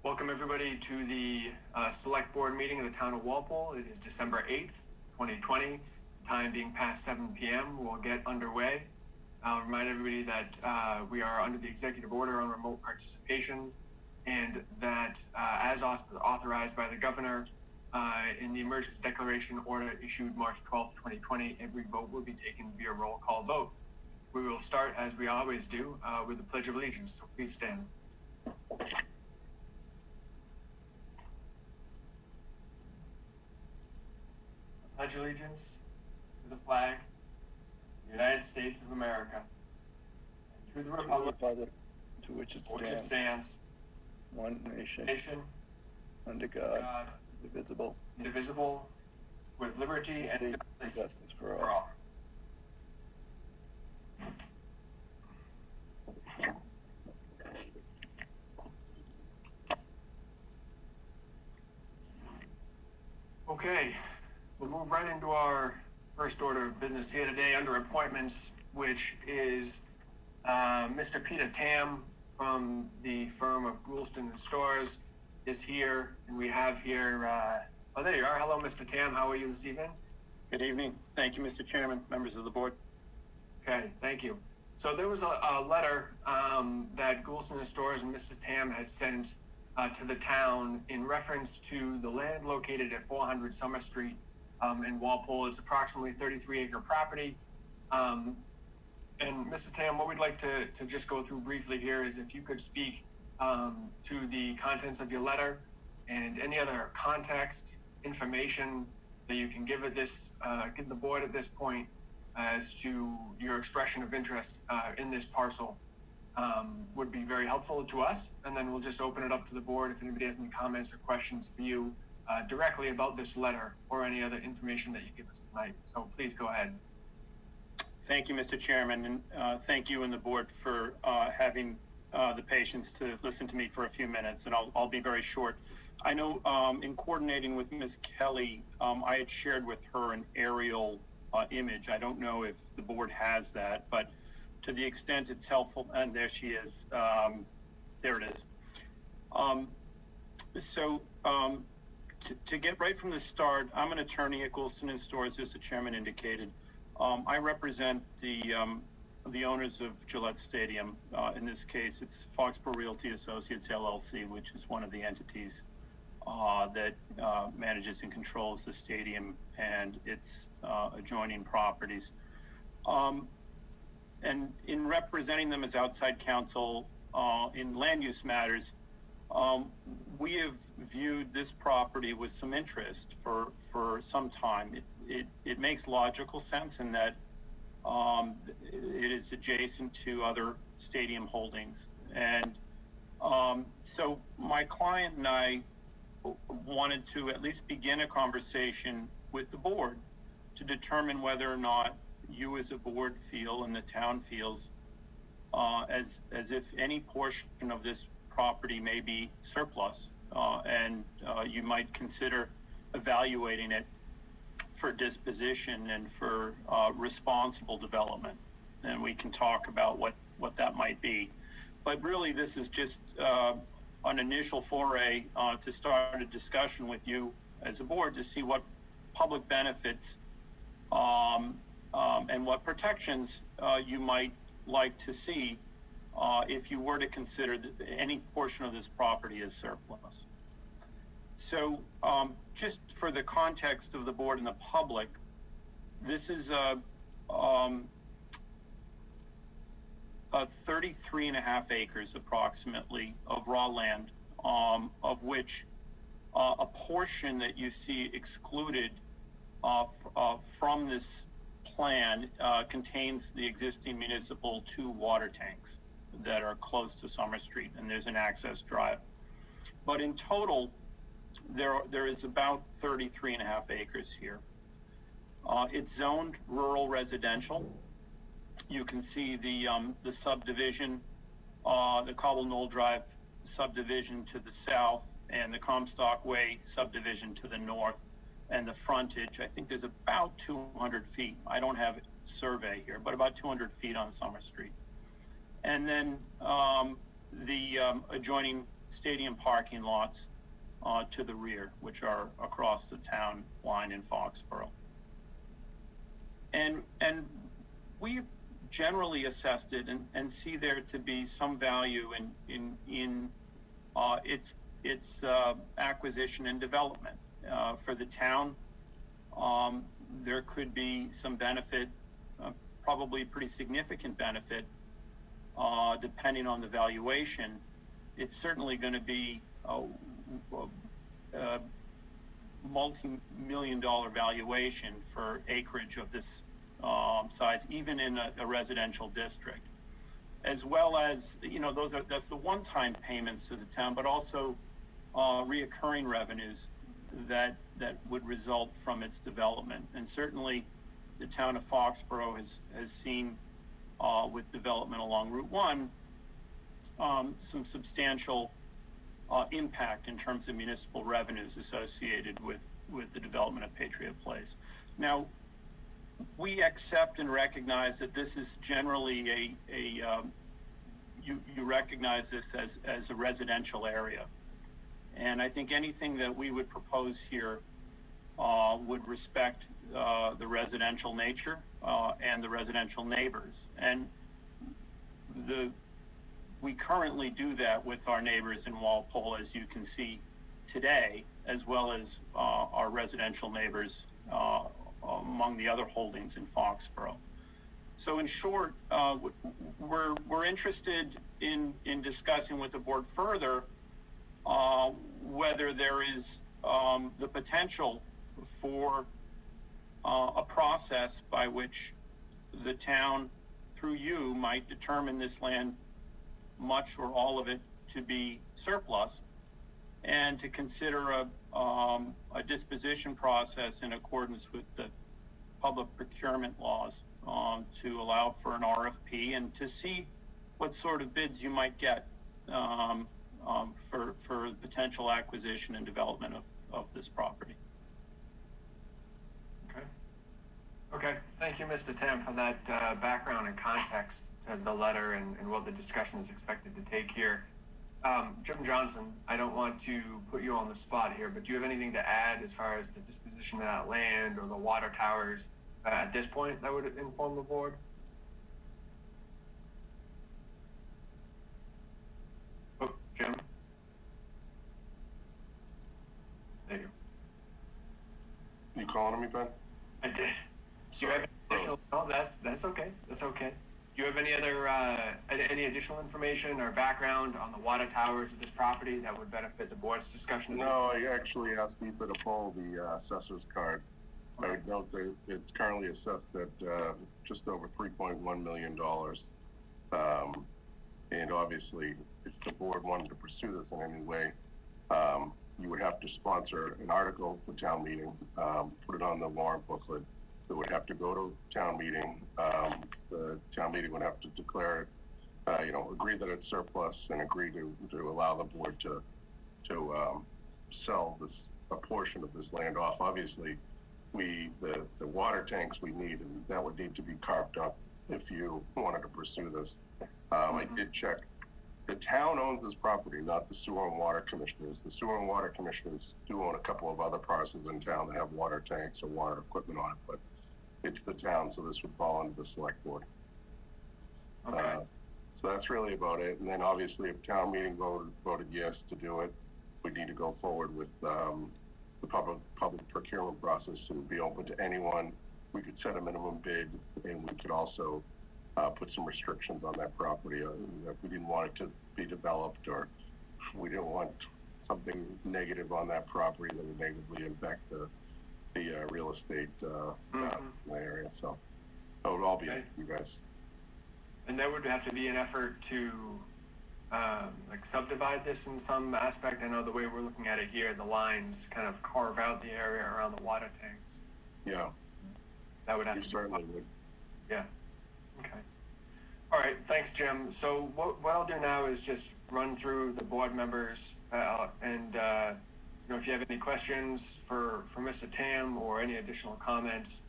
Welcome everybody to the select board meeting of the town of Walpole. It is December 8th, 2020, time being past 7 p.m. We'll get underway. I'll remind everybody that we are under the executive order on remote participation, and that as authorized by the governor in the emergency declaration order issued March 12th, 2020, every vote will be taken via roll call vote. We will start, as we always do, with the Pledge of Allegiance, so please stand. Pledge allegiance to the flag of the United States of America, and to the republic to which it stands, one nation, under God, God, indivisible, with liberty and justice for for all. Okay, we'll move right into our first order of business here today under appointments, which is Mr. Peter Tam from the firm of Goulston and Storrs is here, and we have here, oh, there you are. Hello, Mr. Tam. How are you this evening? Good evening. Thank you, Mr. Chairman, members of the board. Okay, thank you. So there was a letter that Goulston and Storrs and Mr. Tam had sent to the town in reference to the land located at 400 Summer Street in Walpole. It's approximately 33-acre property. And Mr. Tam, what we'd like to just go through briefly here is if you could speak to the contents of your letter and any other context, information that you can give give the board at this point as to your expression of interest in this parcel would be very helpful to us. And then we'll just open it up to the board if anybody has any comments or questions for you directly about this letter or any other information that you give us tonight. So please go ahead. Thank you, Mr. Chairman, and thank you and the board for having the patience to listen to me for a few minutes, and I'll be very short. I know in coordinating with Ms. Kelly, I had shared with her an aerial image. I don't know if the board has that, but to the extent it's helpful, and there she is. There it is. To get right from the start, I'm an attorney at Goulston and Storrs, as the chairman indicated. I represent the owners of Gillette Stadium. In this case, it's Foxborough Realty Associates LLC, which is one of the entities that manages and controls the stadium and its adjoining properties. And in representing them as outside counsel in land use matters, we have viewed this property with some interest for some time. It makes logical sense in that it is adjacent to other stadium holdings. And so my client and I wanted to at least begin a conversation with the board to determine whether or not you as a board feel and the town feels as if any portion of this property may be surplus, and you might consider evaluating it for disposition and for responsible development. And we can talk about what that might be. But really, this is just an initial foray to start a discussion with you as a board to see what public benefits and what protections you might like to see if you were to consider any portion of this property as surplus. So just for the context of the board and the public, this is a 33.5 acres approximately of raw land, of which a portion that you see excluded from this plan contains the existing municipal 2 water tanks that are close to Summer Street, and there's an access drive. But in total, there is about 33.5 acres here. It's zoned rural residential. You can see the subdivision, the Cobble Knoll Drive subdivision to the south, and the Comstock Way subdivision to the north, and the frontage. I think there's about 200 feet. I don't have a survey here, but about 200 feet on Summer Street. And then the adjoining stadium parking lots to the rear, which are across the town line in Foxborough. And we've generally assessed it and see there to be some value in its acquisition and development. For the town, there could be some benefit, probably pretty significant benefit, depending on the valuation. It's certainly going to be a multi-million-dollar valuation for acreage of this size, even in a residential district, as well as, you know, that's the one-time payments to the town, but also reoccurring revenues that would result from its development. And certainly the town of Foxborough has seen with development along Route 1 some substantial impact in terms of municipal revenues associated with the development of Patriot Place. Now, we accept and recognize that this is generally you recognize this as a residential area. And I think anything that we would propose here would respect the residential nature and the residential neighbors. And we currently do that with our neighbors in Walpole, as you can see today, as well as our residential neighbors among the other holdings in Foxborough. So in short, we're interested in discussing with the board further whether there is the potential for a process by which the town, through you, might determine this land, much or all of it, to be surplus, and to consider a disposition process in accordance with the public procurement laws to allow for an RFP and to see what sort of bids you might get for potential acquisition and development of this property. Okay, thank you, Mr. Tam, for that background and context to the letter and what the discussion is expected to take here. Jim Johnson, I don't want to put you on the spot here, but do you have anything to add as far as the disposition of that land or the water towers at this point that would inform the board? Oh, Jim? There you go. You calling me, Ben? I did. Do you have any additional? No, that's okay. That's okay. Do you have any other any additional information or background on the water towers of this property that would benefit the board's discussion? No, I actually asked Eva to pull the assessor's card. Okay. I would note that it's currently assessed at just over $3.1 million. And obviously, if the board wanted to pursue this in any way, you would have to sponsor an article for town meeting, put it on the warrant booklet. It would have to go to town meeting. The town meeting would have to declare it, agree that it's surplus and agree to allow the board to sell a portion of this land off. Obviously, the water tanks we need, and that would need to be carved up if you wanted to pursue this. I did check. The town owns this property, not the sewer and water commissioners. The sewer and water commissioners do own a couple of other parcels in town that have water tanks or water equipment on it, but it's the town, so this would fall under the select board. Okay. So that's really about it. And then obviously if town meeting voted yes to do it, we need to go forward with the public procurement process. It would be open to anyone. We could set a minimum bid, and we could also put some restrictions on that property. If we didn't want it to be developed, or we didn't want something negative on that property that would negatively impact the real estate in the area. So it would all be up to you guys. And there would have to be an effort to subdivide this in some aspect. I know the way we're looking at it here, the lines kind of carve out the area around the water tanks. Yeah. That would have to certainly be. would. Yeah. Okay. All right. Thanks, Jim. So what I'll do now is just run through the board members and if you have any questions for Mr. Tam or any additional comments,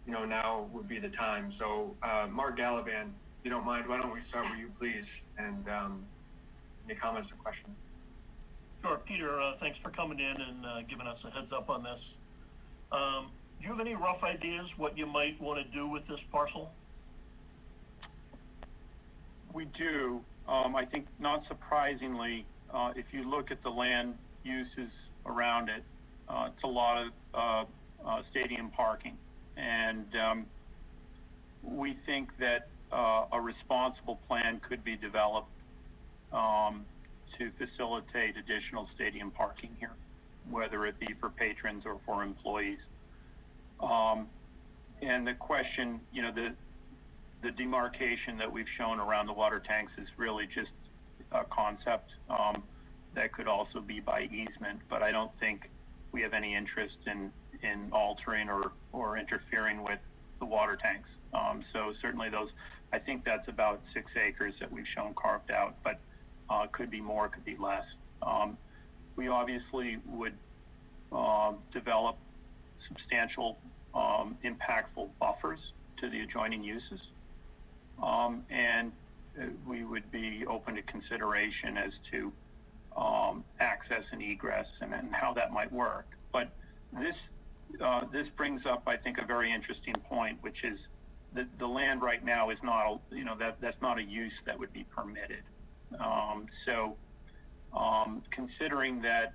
now would be the time. So Mark Gallivan, if you don't mind, why don't we start with you, please? And any comments or questions? Sure, Peter, thanks for coming in and giving us a heads up on this. Do you have any rough ideas what you might want to do with this parcel? We do. I think not surprisingly, if you look at the land uses around it, it's a lot of stadium parking. And we think that a responsible plan could be developed to facilitate additional stadium parking here, whether it be for patrons or for employees. And the question, you know, the demarcation that we've shown around the water tanks is really just a concept that could also be by easement, but I don't think we have any interest in altering or interfering with the water tanks. So certainly those, I think that's about 6 acres that we've shown carved out, but could be more, could be less. We obviously would develop substantial impactful buffers to the adjoining uses. And we would be open to consideration as to access and egress and how that might work. But this brings up, I think, a very interesting point, which is that the land right now is not, that's not a use that would be permitted. So considering that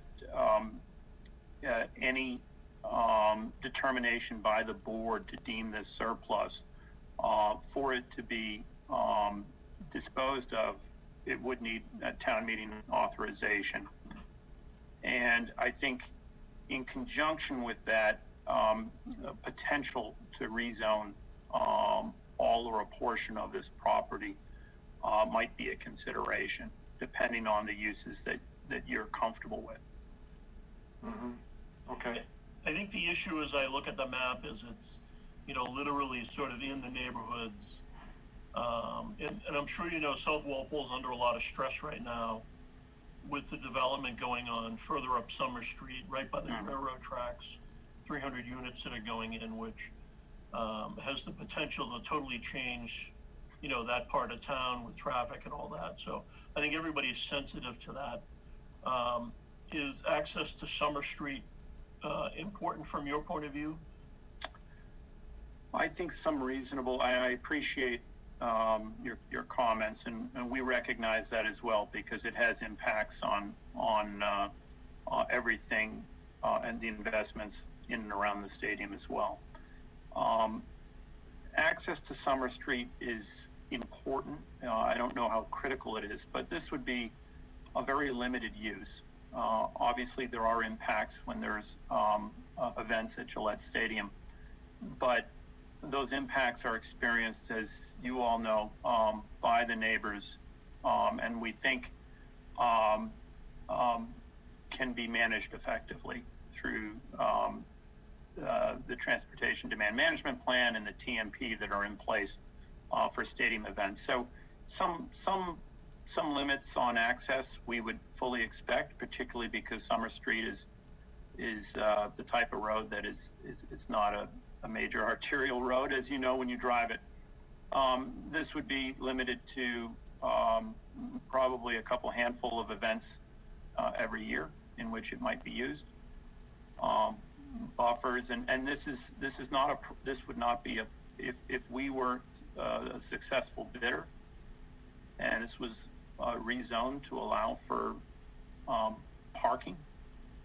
any determination by the board to deem this surplus, for it to be disposed of, it would need a town meeting authorization. And I think in conjunction with that, potential to rezone all or a portion of this property might be a consideration, depending on the uses that you're comfortable with. Mm-hmm. Okay. I think the issue as I look at the map is it's, literally sort of in the neighborhoods. And I'm sure South Walpole's under a lot of stress right now with the development going on further up Summer Street, right by the railroad tracks, 300 units that are going in, which has the potential to totally change, that part of town with traffic and all that. So I think everybody's sensitive to that. Is access to Summer Street important from your point of view? I think some reasonable, I appreciate your comments, and we recognize that as well, because it has impacts on everything and the investments in and around the stadium as well. Access to Summer Street is important. I don't know how critical it is, but this would be a very limited use. Obviously, there are impacts when there's events at Gillette Stadium, but those impacts are experienced, as you all know, by the neighbors, and we think can be managed effectively through the Transportation Demand Management Plan and the TMP that are in place for stadium events. So some limits on access we would fully expect, particularly because Summer Street is the type of road that it's not a major arterial road, as you know when you drive it. This would be limited to probably a couple handful of events every year in which it might be used. Buffers, and this would not be if we were a successful bidder and this was rezoned to allow for parking,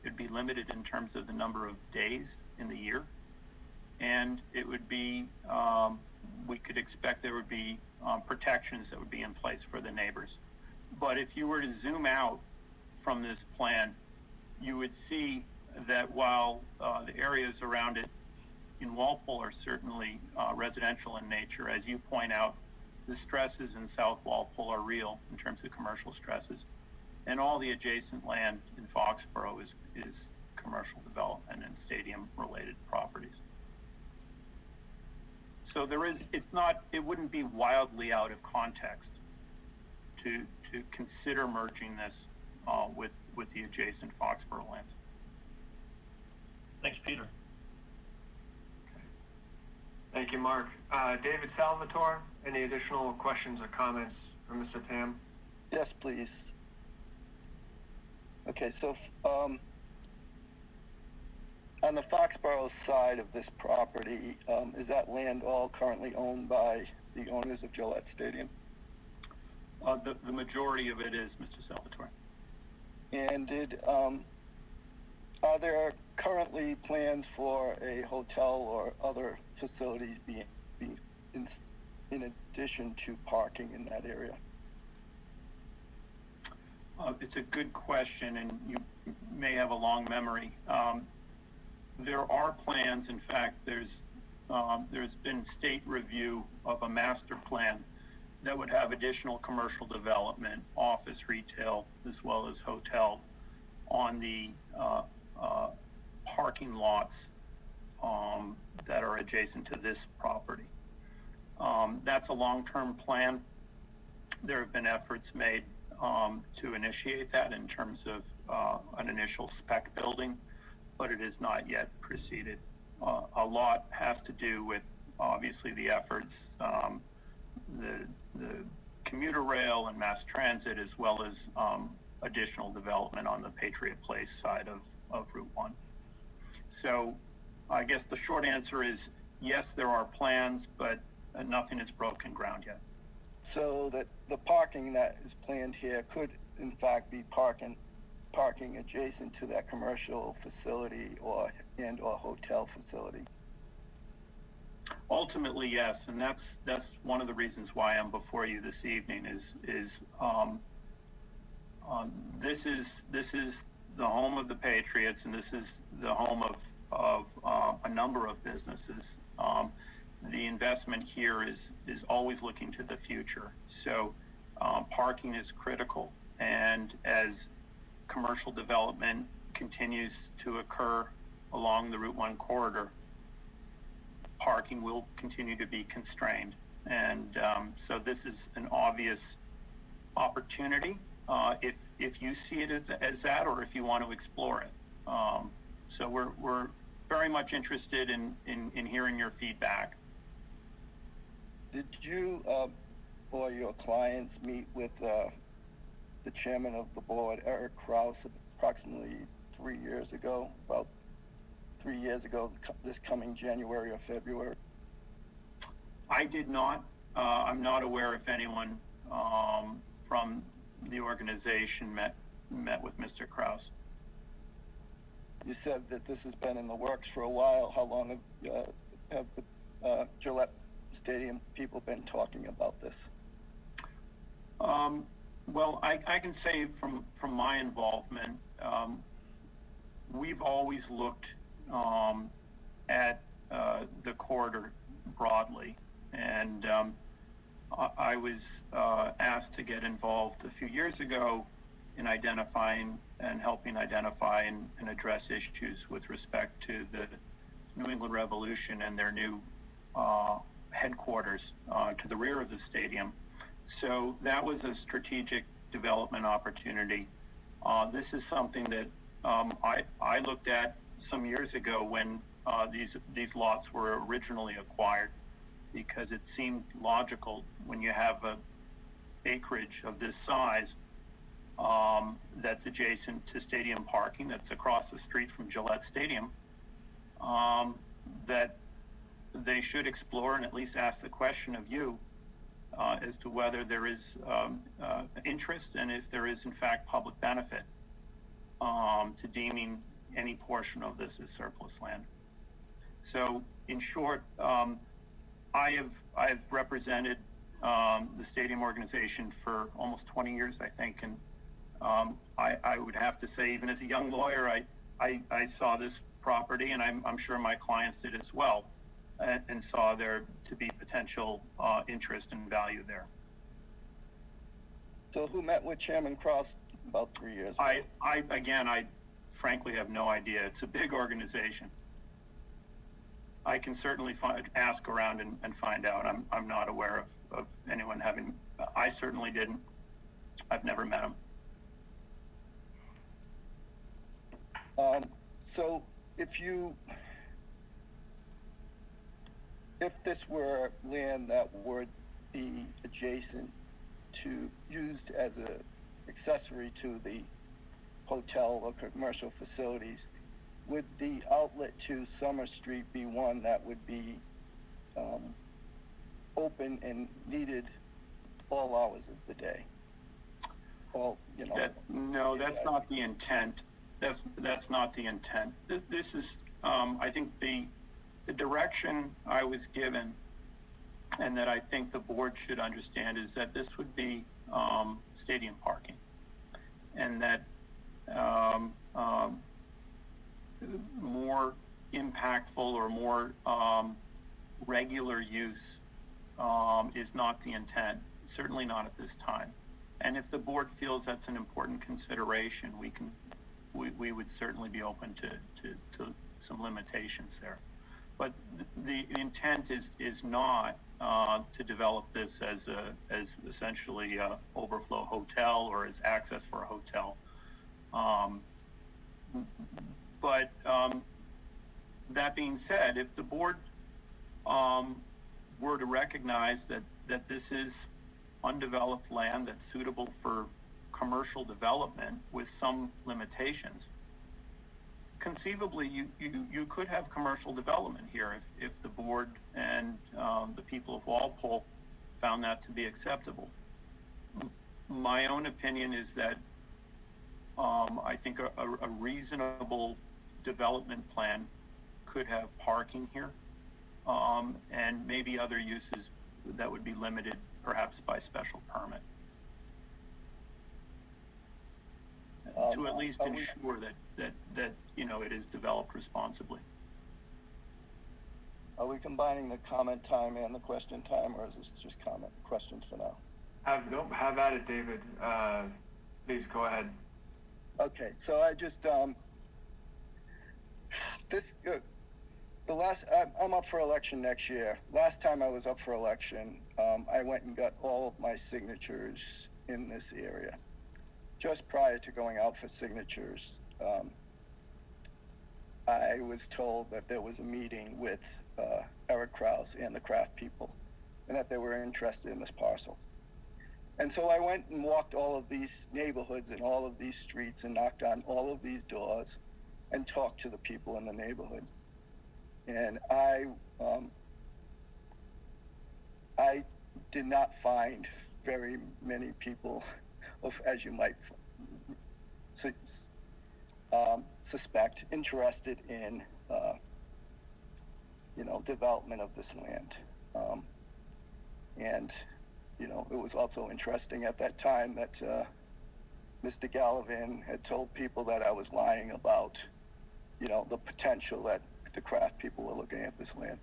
it'd be limited in terms of the number of days in the year. And it would be, we could expect there would be protections that would be in place for the neighbors. But if you were to zoom out from this plan, you would see that while the areas around it in Walpole are certainly residential in nature, as you point out, the stresses in South Walpole are real in terms of commercial stresses. And all the adjacent land in Foxborough is commercial development and stadium-related properties. So it wouldn't be wildly out of context to consider merging this with the adjacent Foxborough lands. Thanks, Peter. Okay. Thank you, Mark. David Salvatore, any additional questions or comments from Mr. Tam? Yes, please. Okay, so, on the Foxborough side of this property, is that land all currently owned by the owners of Gillette Stadium? The majority of it is, Mr. Salvatore. And are there currently plans for a hotel or other facility in addition to parking in that area? It's a good question, and you may have a long memory. There are plans. In fact, there's been state review of a master plan that would have additional commercial development, office, retail, as well as hotel on the parking lots that are adjacent to this property. That's a long-term plan. There have been efforts made to initiate that in terms of an initial spec building, but it has not yet proceeded. A lot has to do with obviously the efforts, the commuter rail and mass transit, as well as additional development on the Patriot Place side of Route 1. So I guess the short answer is yes, there are plans, but nothing is broken ground yet. So that the parking that is planned here could in fact be parking adjacent to that commercial facility or hotel facility. Ultimately, yes, and that's one of the reasons why I'm before you this evening. This is the home of the Patriots, and this is the home of a number of businesses. The investment here is always looking to the future. So parking is critical, and as commercial development continues to occur along the Route 1 corridor, parking will continue to be constrained. And so this is an obvious opportunity if you see it as that, or if you want to explore it. So we're very much interested in hearing your feedback. Did you or your clients meet with the chairman of the board, Eric Kraus, approximately 3 years ago, about 3 years ago, this coming January or February? I did not. I'm not aware if anyone from the organization met with Mr. Kraus. You said that this has been in the works for a while. How long have the Gillette Stadium people been talking about this? Well, I can say from my involvement, we've always looked at the corridor broadly, and I was asked to get involved a few years ago in identifying and helping identify and address issues with respect to the New England Revolution and their new headquarters to the rear of the stadium. So that was a strategic development opportunity. This is something that I looked at some years ago when these lots were originally acquired, because it seemed logical when you have a acreage of this size that's adjacent to stadium parking, that's across the street from Gillette Stadium, that they should explore and at least ask the question of you as to whether there is interest, and if there is in fact public benefit to deeming any portion of this as surplus land. So in short, I have represented the stadium organization for almost 20 years, I think, and I would have to say, even as a young lawyer, I saw this property, and I'm sure my clients did as well, and saw there to be potential interest and value there. So who met with Chairman Kraus about 3 years ago? I frankly have no idea. It's a big organization. I can certainly ask around and find out. I'm not aware of anyone having. I certainly didn't. I've never met him. So if this were land that would be adjacent to, used as a accessory to the hotel or commercial facilities. Would the outlet to Summer Street be one that would be open and needed all hours of the day? All, you know. No, that's not the intent. That's not the intent. This is, I think the direction I was given, and that I think the board should understand, is that this would be stadium parking, and that more impactful or more regular use is not the intent, certainly not at this time. And if the board feels that's an important consideration, we would certainly be open to some limitations there. But the intent is not to develop this as essentially a overflow hotel or as access for a hotel. But that being said, if the board were to recognize that this is undeveloped land that's suitable for commercial development with some limitations, conceivably you could have commercial development here if the board and the people of Walpole found that to be acceptable. My own opinion is that I think a reasonable development plan could have parking here, and maybe other uses that would be limited perhaps by special permit, to at least ensure that you know, it is developed responsibly. Are we combining the comment time and the question time, or is this just questions for now? Have at it, David. Please go ahead. Okay, so I just I'm up for election next year. Last time I was up for election, I went and got all of my signatures in this area. Just prior to going out for signatures, I was told that there was a meeting with Eric Krause and the craft people, and that they were interested in this parcel. And so I went and walked all of these neighborhoods and all of these streets and knocked on all of these doors and talked to the people in the neighborhood. And I did not find very many people, as you might suspect, interested in development of this land. And it was also interesting at that time that Mr. Gallivan had told people that I was lying about the potential that the craft people were looking at this land.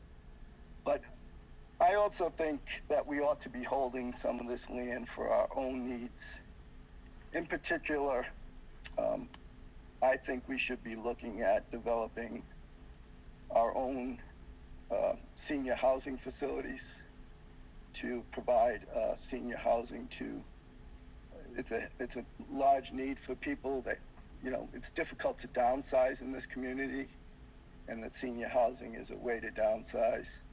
But I also think that we ought to be holding some of this land for our own needs. In particular, I think we should be looking at developing our own senior housing facilities to provide senior housing to. It's a large need for people that it's difficult to downsize in this community, and that senior housing is a way to downsize,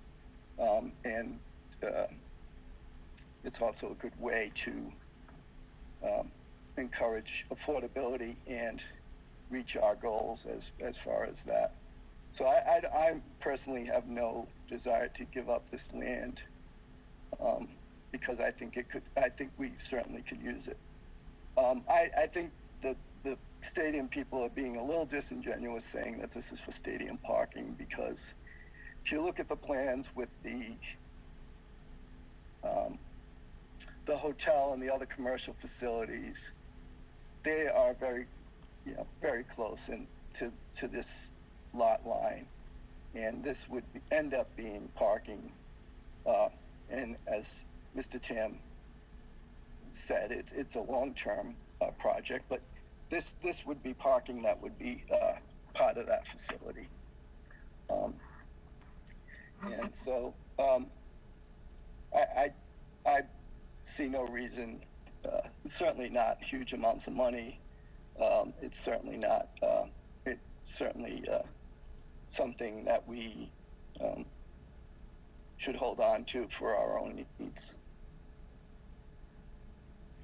and it's also a good way to encourage affordability and reach our goals as far as that. So I personally have no desire to give up this land, because I think we certainly could use it. I think the stadium people are being a little disingenuous saying that this is for stadium parking, because if you look at the plans with the hotel and the other commercial facilities, they are very close to this lot line, and this would end up being parking. And as Mr. Tam said, it's a long-term project, but this would be parking that would be part of that facility. And so I see no reason, certainly not huge amounts of money. It's certainly not, something that we should hold on to for our own needs.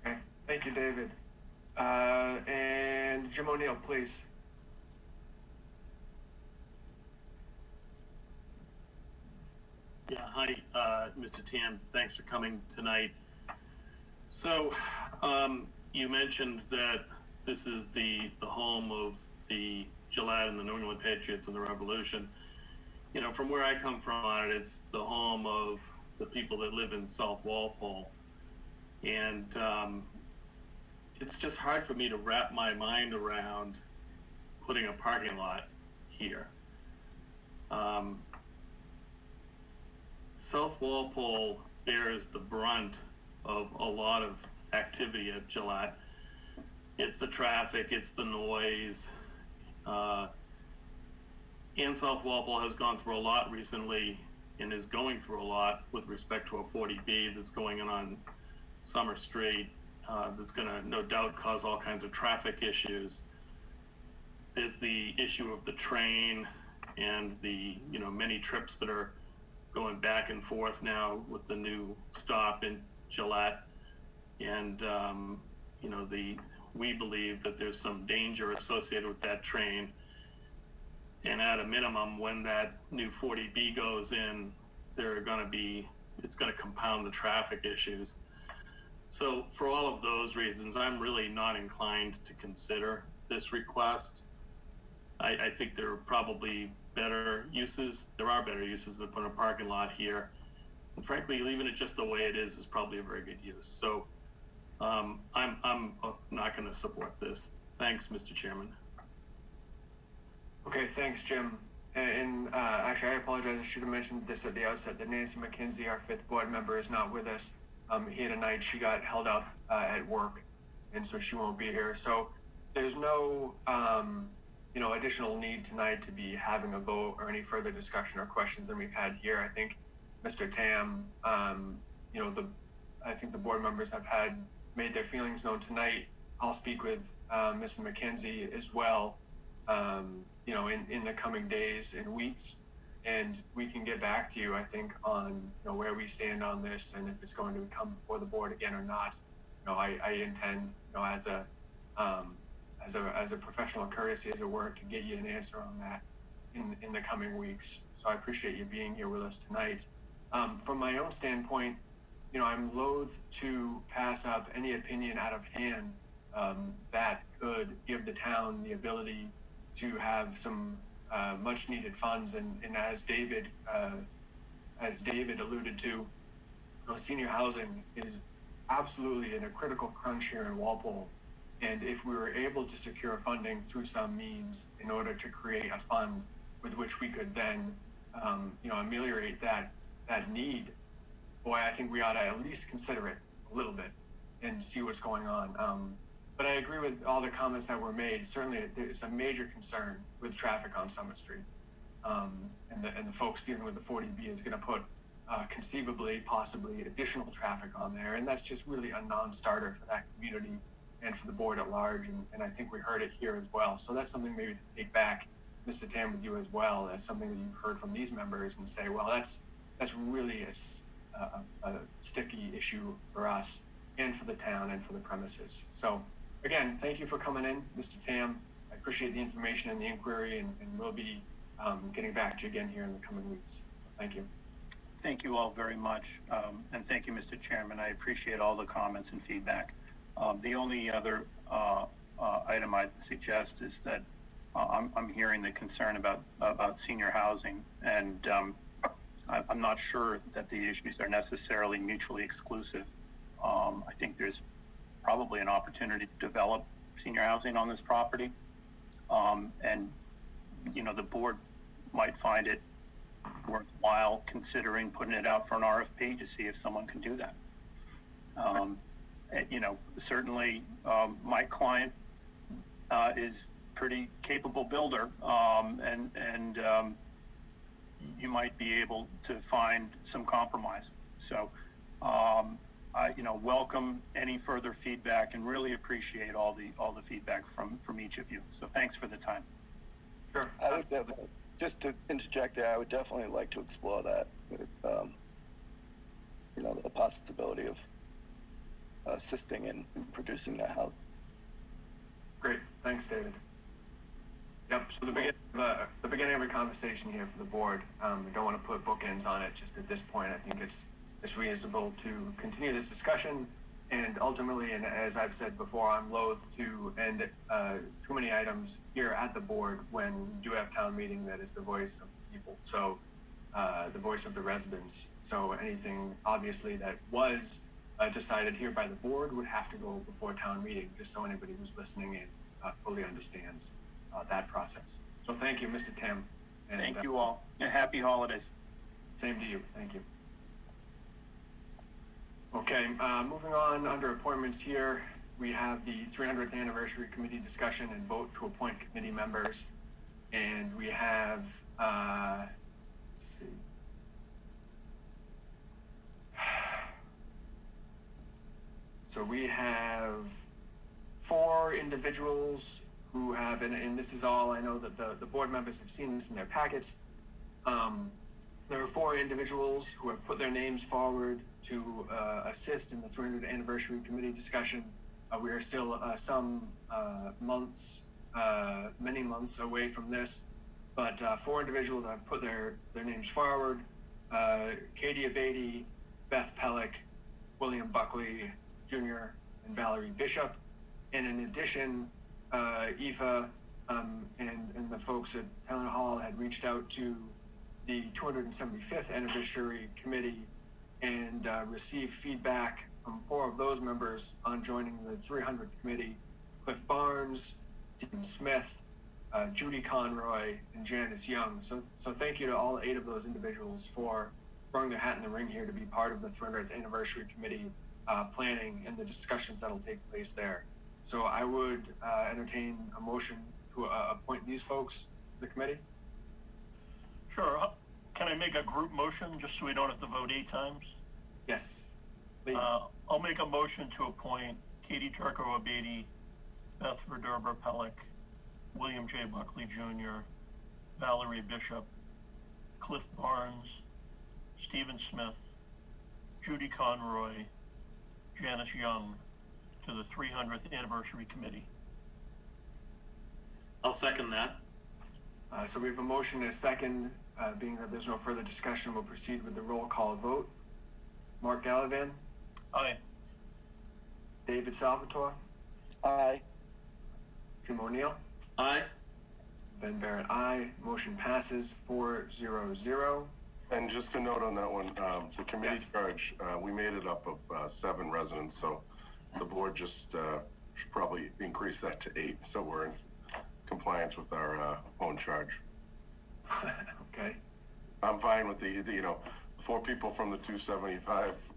Okay, thank you, David. And Jim O'Neill, please. Yeah, hi, Mr. Tam. Thanks for coming tonight. So, you mentioned that this is the home of the Gillette and the New England Patriots and the Revolution. You know, from where I come from on it, it's the home of the people that live in South Walpole. And it's just hard for me to wrap my mind around putting a parking lot here. South Walpole bears the brunt of a lot of activity at Gillette. It's the traffic, it's the noise. And South Walpole has gone through a lot recently and is going through a lot with respect to a 40B that's going on Summer Street. That's going to no doubt cause all kinds of traffic issues. There's the issue of the train and the many trips that are going back and forth now with the new stop in Gillette. And we believe that there's some danger associated with that train. And at a minimum, when that new 40B goes in, it's going to compound the traffic issues. So for all of those reasons, I'm really not inclined to consider this request. I think there are probably better uses. There are better uses than putting a parking lot here. And frankly, leaving it just the way it is probably a very good use. So I'm not going to support this. Thanks, Mr. Chairman. Okay, thanks, Jim. And actually, I apologize. I should have mentioned this at the outset that Nancy McKenzie, our 5th board member, is not with us here tonight. She got held up at work, and so she won't be here. So there's no, additional need tonight to be having a vote or any further discussion or questions than we've had here. I think Mr. Tam, I think the board members have made their feelings known tonight. I'll speak with Ms. McKenzie as well. In the coming days and weeks, and we can get back to you, I think, on where we stand on this and if it's going to come before the board again or not. I intend, as a professional courtesy, as it were, to get you an answer on that in the coming weeks. So I appreciate you being here with us tonight. From my own standpoint, I'm loath to pass up any opinion out of hand that could give the town the ability to have some much needed funds, and as David alluded to, senior housing is absolutely in a critical crunch here in Walpole. And if we were able to secure funding through some means in order to create a fund with which we could then ameliorate that need, boy, I think we ought to at least consider it a little bit and see what's going on. But I agree with all the comments that were made. Certainly, there's a major concern with traffic on Summit Street, and the folks dealing with the 40B is going to put conceivably, possibly additional traffic on there, and that's just really a non-starter for that community and for the board at large. And I think we heard it here as well. So that's something maybe to take back, Mr. Tam, with you as well, as something that you've heard from these members and say, well, that's really a sticky issue for us and for the town and for the premises. So. Again, thank you for coming in, Mr. Tam. I appreciate the information and the inquiry, and we'll be getting back to you again here in the coming weeks. So thank you. Thank you all very much. And thank you, Mr. Chairman. I appreciate all the comments and feedback. The only other item I'd suggest is that I'm hearing the concern about senior housing, and I'm not sure that the issues are necessarily mutually exclusive. I think there's probably an opportunity to develop senior housing on this property. And the board might find it worthwhile considering putting it out for an RFP to see if someone can do that. Certainly my client is pretty capable builder, and you might be able to find some compromise. So I welcome any further feedback and really appreciate all the feedback from each of you. So thanks for the time. Sure. I would definitely, just to interject there, I would definitely like to explore that with, the possibility of assisting in producing that house. Thanks, David. Yep, so the beginning of a conversation here for the board. We don't want to put bookends on it just at this point. I think it's reasonable to continue this discussion, and ultimately, and as I've said before, I'm loath to end too many items here at the board when we do have town meeting that is the voice of the people. So the voice of the residents. So anything obviously that was decided here by the board would have to go before town meeting, just so anybody who's listening in fully understands that process. So thank you, Mr. Tam. And, Thank you all, and happy holidays. Same to you. Thank you. Okay, moving on under appointments here, we have the 300th anniversary committee discussion and vote to appoint committee members. And we have, let's see. So we have 4 individuals who have, and this is all, I know that the board members have seen this in their packets. There are 4 individuals who have put their names forward to assist in the 300th anniversary committee discussion. We are still some months, many months away from this, but 4 individuals have put their names forward. Katie Abady, Beth Pellick, William Buckley Jr., and Valerie Bishop. And in addition, Aoife and the folks at Town Hall had reached out to the 275th anniversary committee and received feedback from 4 of those members on joining the 300th committee: Cliff Barnes, Dean Smith, Judy Conroy, and Janice Young. So thank you to all 8 of those individuals for throwing their hat in the ring here to be part of the 300th anniversary committee planning and the discussions that'll take place there. So I would entertain a motion to appoint these folks to the committee. Sure. Can I make a group motion just so we don't have to vote 8 times? Yes, please. I'll make a motion to appoint Katie Turco Abady, Beth Verderber Pellick, William J. Buckley Jr., Valerie Bishop, Cliff Barnes, Stephen Smith, Judy Conroy, Janice Young to the 300th anniversary committee. I'll second that. So we have a motion and a second. Being that there's no further discussion, we'll proceed with the roll call vote. Mark Gallivan, Aye. David Salvatore, Aye. Jim O'Neill, Aye. Ben Barrett, aye. Motion passes 4-0-0. And just a note on that one, the committee Yes. charge, we made it up of 7 residents, so the board just should probably increase that to 8, so we're in compliance with our own charge. Okay. I'm fine with the 4 people from the 275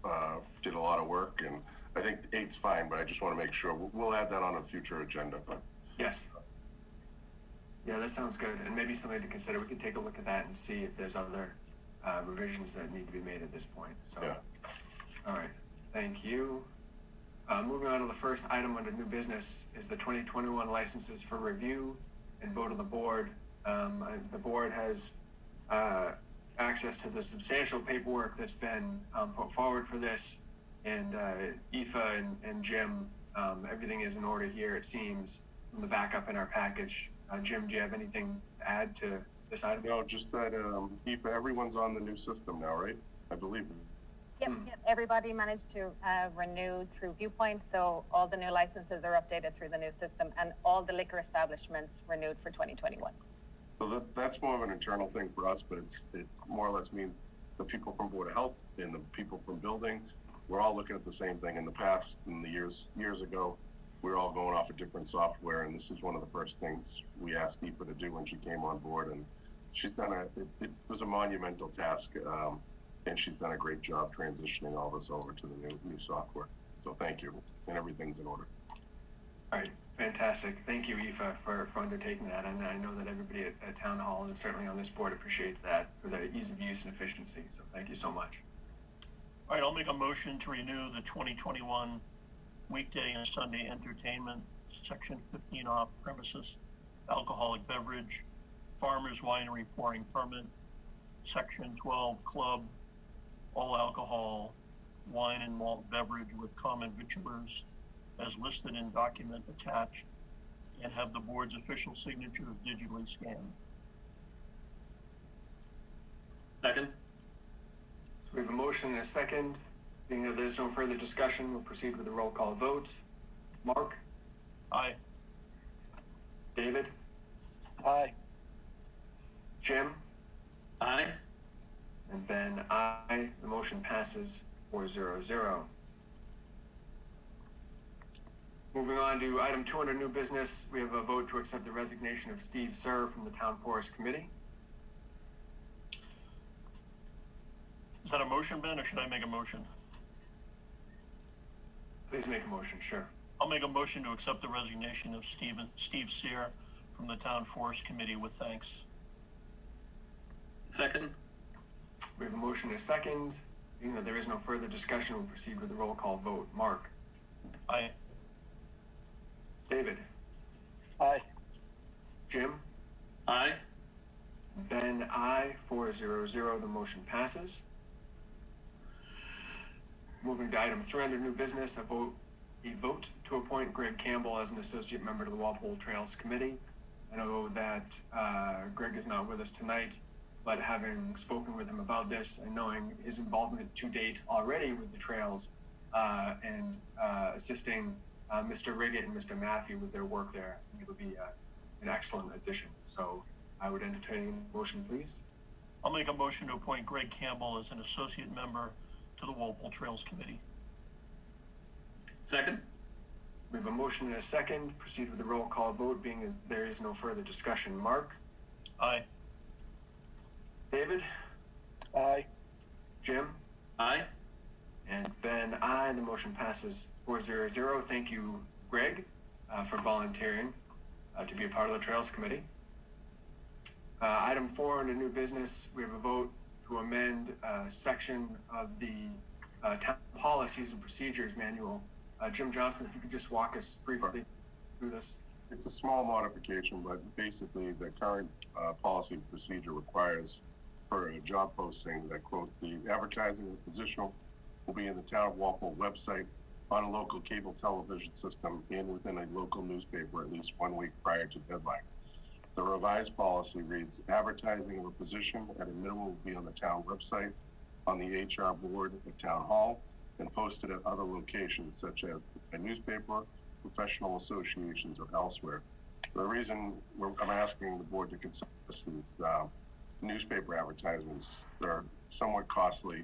did a lot of work, and I think 8's fine, but I just want to make sure. We'll add that on a future agenda. Yes. Yeah, that sounds good. And maybe something to consider. We can take a look at that and see if there's other revisions that need to be made at this point. So, Yeah. All right. Thank you. Moving on to the first item under new business is the 2021 licenses for review and vote of the board. The board has access to the substantial paperwork that's been put forward for this, and Aoife and Jim, everything is in order here, it seems, from the backup in our package. Jim, do you have anything to add to this item? No, just that Aoife, everyone's on the new system now, right? I believe. Yep, everybody managed to renew through Viewpoint, so all the new licenses are updated through the new system, and all the liquor establishments renewed for 2021. So that's more of an internal thing for us, but it's more or less means the people from Board of Health and the people from building, we're all looking at the same thing. In the past, in the years ago, we were all going off of different software, and this is one of the first things we asked Aoife to do when she came on board, and she's done it was a monumental task, and she's done a great job transitioning all this over to the new software. So thank you, and everything's in order. All right, fantastic. Thank you, Aoife, for undertaking that. And I know that everybody at Town Hall and certainly on this board appreciates that for the ease of use and efficiency. So thank you so much. All right, I'll make a motion to renew the 2021 weekday and Sunday entertainment, section 15 off premises, alcoholic beverage, farmers winery pouring permit, section 12 club, all alcohol, wine and malt beverage with common victualers as listed in document attached, and have the board's official signatures digitally scanned. Second. So we have a motion and a second. Being that there's no further discussion, we'll proceed with a roll call vote. Mark? Aye. David? Aye. Jim? Aye. And Ben, aye. The motion passes 4-0-0. Moving on to item 2 under new business, we have a vote to accept the resignation of Steve Sir from the Town Forest Committee. Is that a motion, Ben, or should I make a motion? Please make a motion, sure. I'll make a motion to accept the resignation of Steve Sear from the Town Forest Committee with thanks. Second. We have a motion and a second. Being that there is no further discussion, we'll proceed with a roll call vote. Mark? Aye. David? Aye. Jim? Aye. Ben, aye. 4-0-0. The motion passes. Moving to item 3 under new business, a vote to appoint Greg Campbell as an associate member to the Walpole Trails Committee. I know that Greg is not with us tonight, but having spoken with him about this and knowing his involvement to date already with the trails and assisting Mr. Riggett and Mr. Matthew with their work there, I think it'll be an excellent addition. So I would entertain a motion, please. I'll make a motion to appoint Greg Campbell as an associate member to the Walpole Trails Committee. Second. We have a motion and a second. Proceed with the roll call vote, being that there is no further discussion. Mark? Aye. David? Aye. Jim? Aye. And Ben, aye. The motion passes 4-0-0. Thank you, Greg, for volunteering to be a part of the Trails Committee. Item 4 under new business, we have a vote to amend a section of the town policies and procedures manual. Jim Johnson, if you could just walk us briefly through this. It's a small modification, but basically the current policy and procedure requires for a job posting that, quote, the advertising of the position will be in the town of Walpole website, on a local cable television system, and within a local newspaper at least 1 week prior to deadline. The revised policy reads, advertising of a position at a minimum will be on the town website, on the HR board at town hall, and posted at other locations such as a newspaper, professional associations, or elsewhere. The reason I'm asking the board to consider this is newspaper advertisements. They're somewhat costly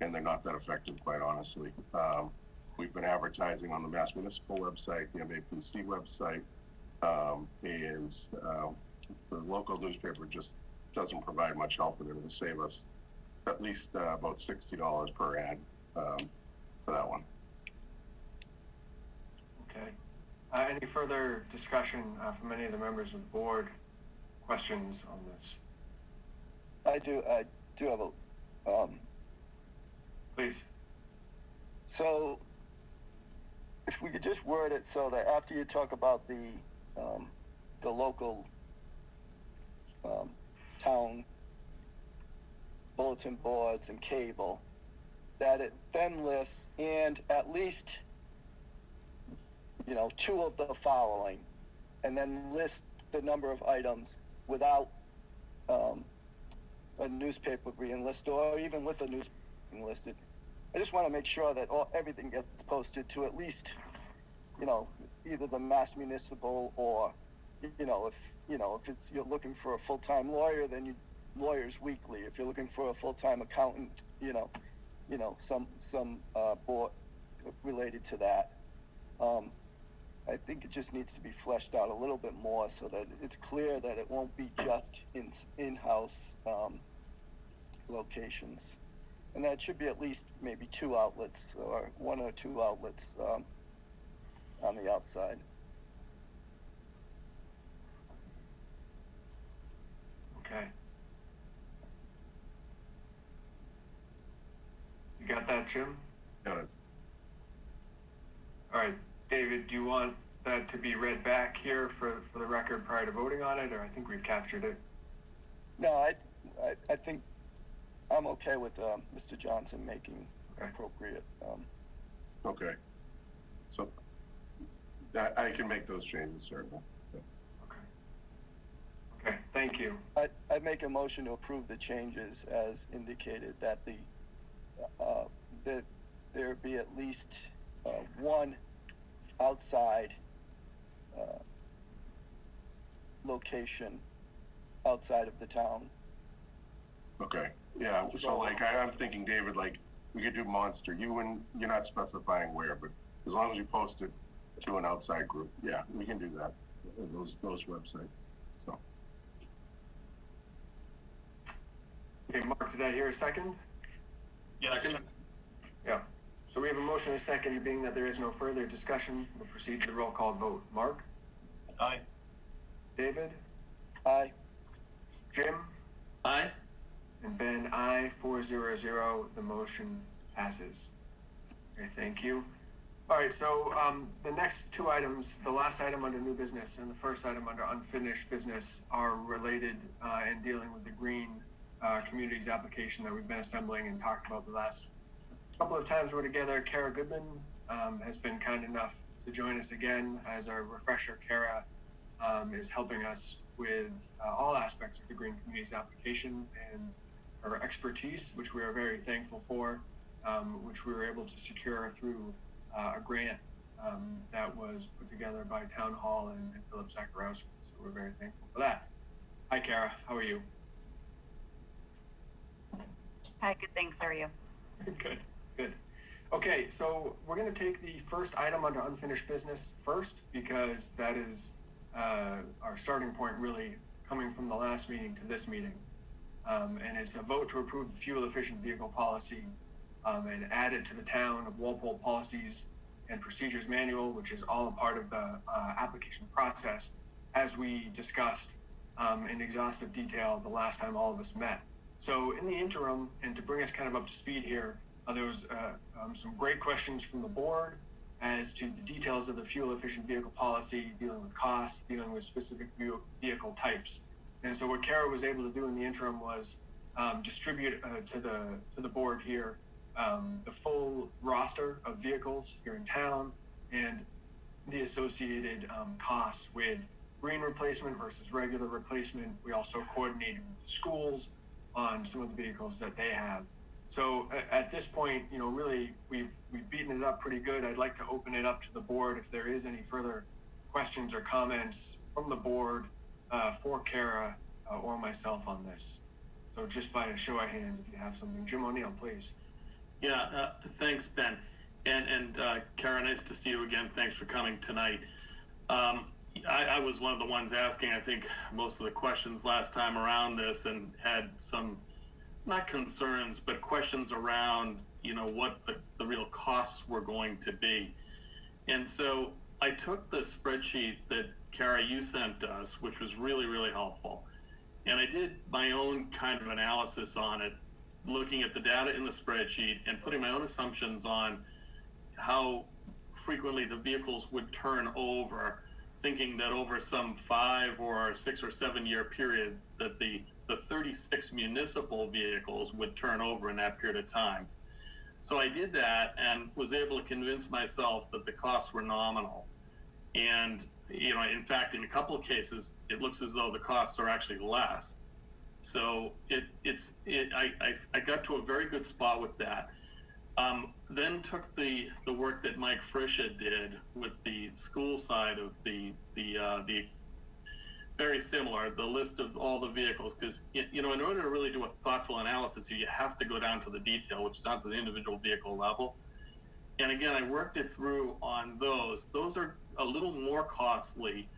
and they're not that effective, quite honestly. We've been advertising on the Mass Municipal website, the MAPC website, and the local newspaper just doesn't provide much help, and it will save us at least about $60 per ad for that one. Okay. Any further discussion from any of the members of the board? Questions on this? I do have a, Please. so if we could just word it so that after you talk about the local town bulletin boards and cable, that it then lists and at least, 2 of the following, and then list the number of items without a newspaper being listed, or even with a newspaper being listed. I just want to make sure that everything gets posted to at least, either the Mass Municipal or, if it's you're looking for a full-time lawyer, then Lawyers Weekly. If you're looking for a full-time accountant, some board related to that. I think it just needs to be fleshed out a little bit more so that it's clear that it won't be just in-house locations. And that should be at least maybe 2 outlets, or 1 or 2 outlets on the outside. Okay. You got that, Jim? Got it. All right. David, do you want that to be read back here for the record prior to voting on it, or I think we've captured it? No, I think I'm okay with Mr. Johnson making appropriate. Okay. So I can make those changes, certainly. Yeah. Okay, thank you. I make a motion to approve the changes as indicated, that that there be at least one outside location outside of the town. Okay, yeah, so like, I'm thinking, David, like, we could do Monster, you're not specifying where, but as long as you post it to an outside group, yeah, we can do that, those websites, so. Okay, Mark, did I hear a second? Yes. Second. Yeah. So we have a motion and a second. Being that there is no further discussion, we'll proceed to the roll call vote. Mark? Aye. David? Aye. Jim? Aye. And Ben, aye, 400. The motion passes. Okay, thank you. All right, so the next two items, the last item under new business and the first item under unfinished business, are related and dealing with the green communities application that we've been assembling and talked about the last couple of times we're together. Kara Goodman has been kind enough to join us again as our refresher. Kara is helping us with all aspects of the green communities application and her expertise, which we are very thankful for, which we were able to secure through a grant that was put together by Town Hall and Philip Zakarowski. So we're very thankful for that. Hi, Kara. How are you? Hi, good, thanks. How are you? Good, good. Okay, so we're going to take the first item under unfinished business first, because that is our starting point, really coming from the last meeting to this meeting. And it's a vote to approve the fuel efficient vehicle policy and add it to the Town of Walpole Policies and Procedures Manual, which is all a part of the application process, as we discussed in exhaustive detail the last time all of us met. So in the interim, and to bring us kind of up to speed here, there was some great questions from the board as to the details of the fuel efficient vehicle policy, dealing with cost, dealing with specific vehicle types. And so what Kara was able to do in the interim was distribute to the board here the full roster of vehicles here in town and the associated costs with green replacement versus regular replacement. We also coordinated with the schools on some of the vehicles that they have. So at this point, you know, really we've beaten it up pretty good. I'd like to open it up to the board if there is any further questions or comments from the board for Kara or myself on this. So just by a show of hands, if you have something. Jim O'Neill, please. Yeah, thanks, Ben. And Kara, nice to see you again. Thanks for coming tonight. I was one of the ones asking, I think, most of the questions last time around this, and had some, not concerns, but questions around, you know, what the real costs were going to be. And so I took the spreadsheet that, Kara, you sent us, which was really, really helpful. And I did my own kind of analysis on it, looking at the data in the spreadsheet and putting my own assumptions on how frequently the vehicles would turn over, thinking that over some 5 or 6 or 7 year period that the 36 municipal vehicles would turn over in that period of time. So I did that and was able to convince myself that the costs were nominal. And, you know, in fact, in a couple of cases, it looks as though the costs are actually less. So I got to a very good spot with that. Then took the work that Mike Frisha did with the school side of the very similar, the list of all the vehicles, because, you know, in order to really do a thoughtful analysis, you have to go down to the detail, which is down to the individual vehicle level. And again, I worked it through on those. Those are a little more costly,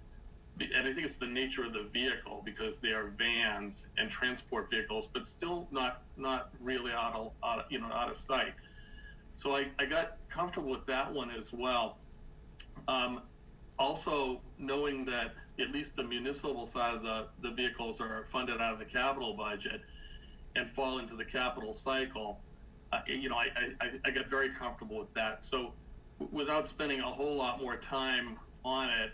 and I think it's the nature of the vehicle, because they are vans and transport vehicles, but still not really out of sight. So I got comfortable with that one as well. Also knowing that at least the municipal side of the vehicles are funded out of the capital budget and fall into the capital cycle, you know, I got very comfortable with that. So without spending a whole lot more time on it,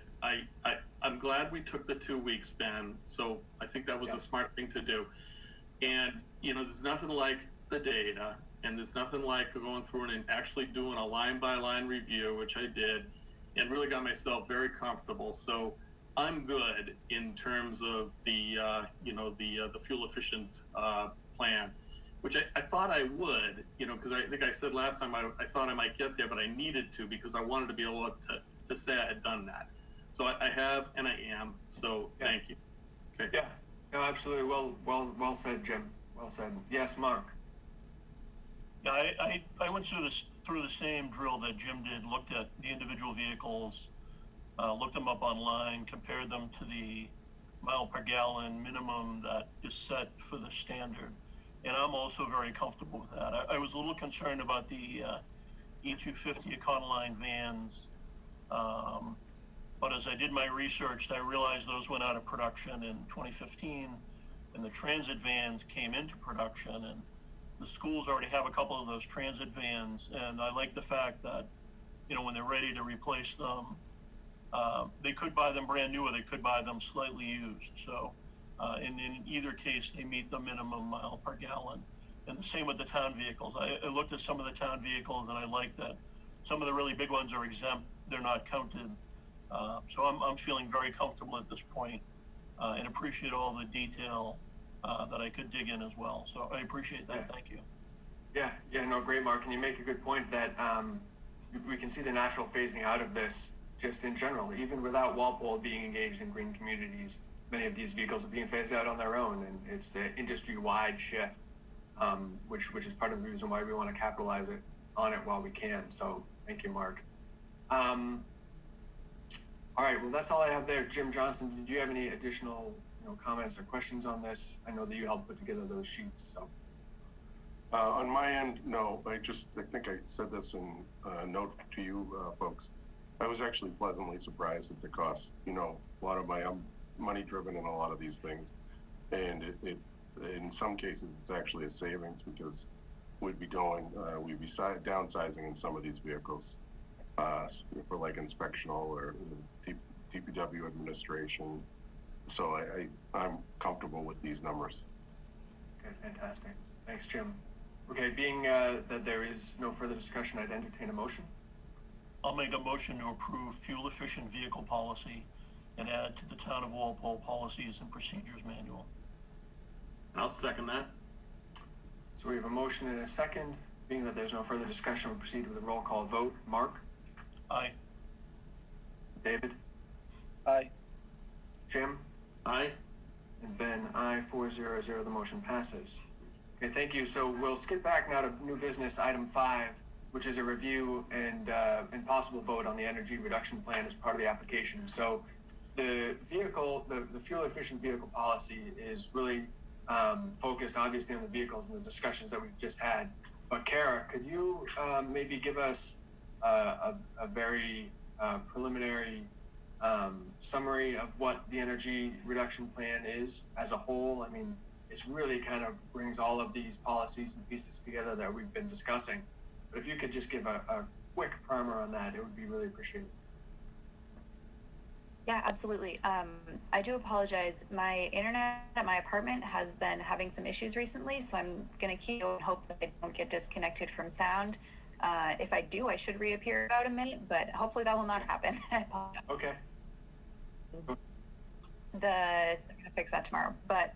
I'm glad we took the 2 weeks, Ben. So I think that was a smart thing to do. And, you know, there's nothing like the data, and there's nothing like going through and actually doing a line by line review, which I did, and really got myself very comfortable. So I'm good in terms of the the fuel efficient plan, which I thought I would, because I think I said last time I thought I might get there, but I needed to because I wanted to be able to say I had done that. So I have and I am. So Yeah. thank you. Okay. Yeah, no, absolutely. Well said, Jim. Well said. Yes, Mark. Yeah, I went through the same drill that Jim did, looked at the individual vehicles, looked them up online, compared them to the mile per gallon minimum that is set for the standard. And I'm also very comfortable with that. I was a little concerned about the E250 Econoline vans. But as I did my research, I realized those went out of production in 2015, and the transit vans came into production, and the schools already have a couple of those transit vans. And I like the fact that, when they're ready to replace them, they could buy them brand new or they could buy them slightly used. So in either case, they meet the minimum mile per gallon. And the same with the town vehicles. I looked at some of the town vehicles, and I like that some of the really big ones are exempt. They're not counted. So I'm feeling very comfortable at this point, and appreciate all the detail that I could dig in as well. So I appreciate that. Yeah. Thank you. Yeah, no, great, Mark. And you make a good point that we can see the natural phasing out of this just in general. Even without Walpole being engaged in green communities, many of these vehicles are being phased out on their own, and it's an industry-wide shift, which is part of the reason why we want to capitalize on it while we can. So thank you, Mark. All right, well, that's all I have there. Jim Johnson, did you have any additional comments or questions on this? I know that you helped put together those sheets. So on my end, no. I think I said this in a note to you folks. I was actually pleasantly surprised at the cost. A lot of I'm money driven in a lot of these things, and it in some cases it's actually a savings because we'd be downsizing in some of these vehicles for like inspectional or DPW administration. So I'm comfortable with these numbers. Okay, fantastic. Thanks, Jim. Okay, being that there is no further discussion, I'd entertain a motion. I'll make a motion to approve fuel efficient vehicle policy and add to the Town of Walpole Policies and Procedures Manual. I'll second that. So we have a motion and a second. Being that there's no further discussion, we'll proceed with a roll call vote. Mark? Aye. David? Aye. Jim? Aye. And Ben, aye, 4-0-0, the motion passes. Okay, thank you. So we'll skip back now to new business item 5, which is a review and possible vote on the energy reduction plan as part of the application. So the fuel efficient vehicle policy is really focused obviously on the vehicles and the discussions that we've just had. But Kara, could you maybe give us a very preliminary summary of what the energy reduction plan is as a whole? I mean, it's really kind of brings all of these policies and pieces together that we've been discussing. But if you could just give a quick primer on that, it would be really appreciated. Yeah, absolutely. I do apologize. My internet at my apartment has been having some issues recently, so I'm going to keep and hope that I don't get disconnected from sound. If I do, I should reappear in about a minute, but hopefully that will not happen. Okay. I'm going to fix that tomorrow. But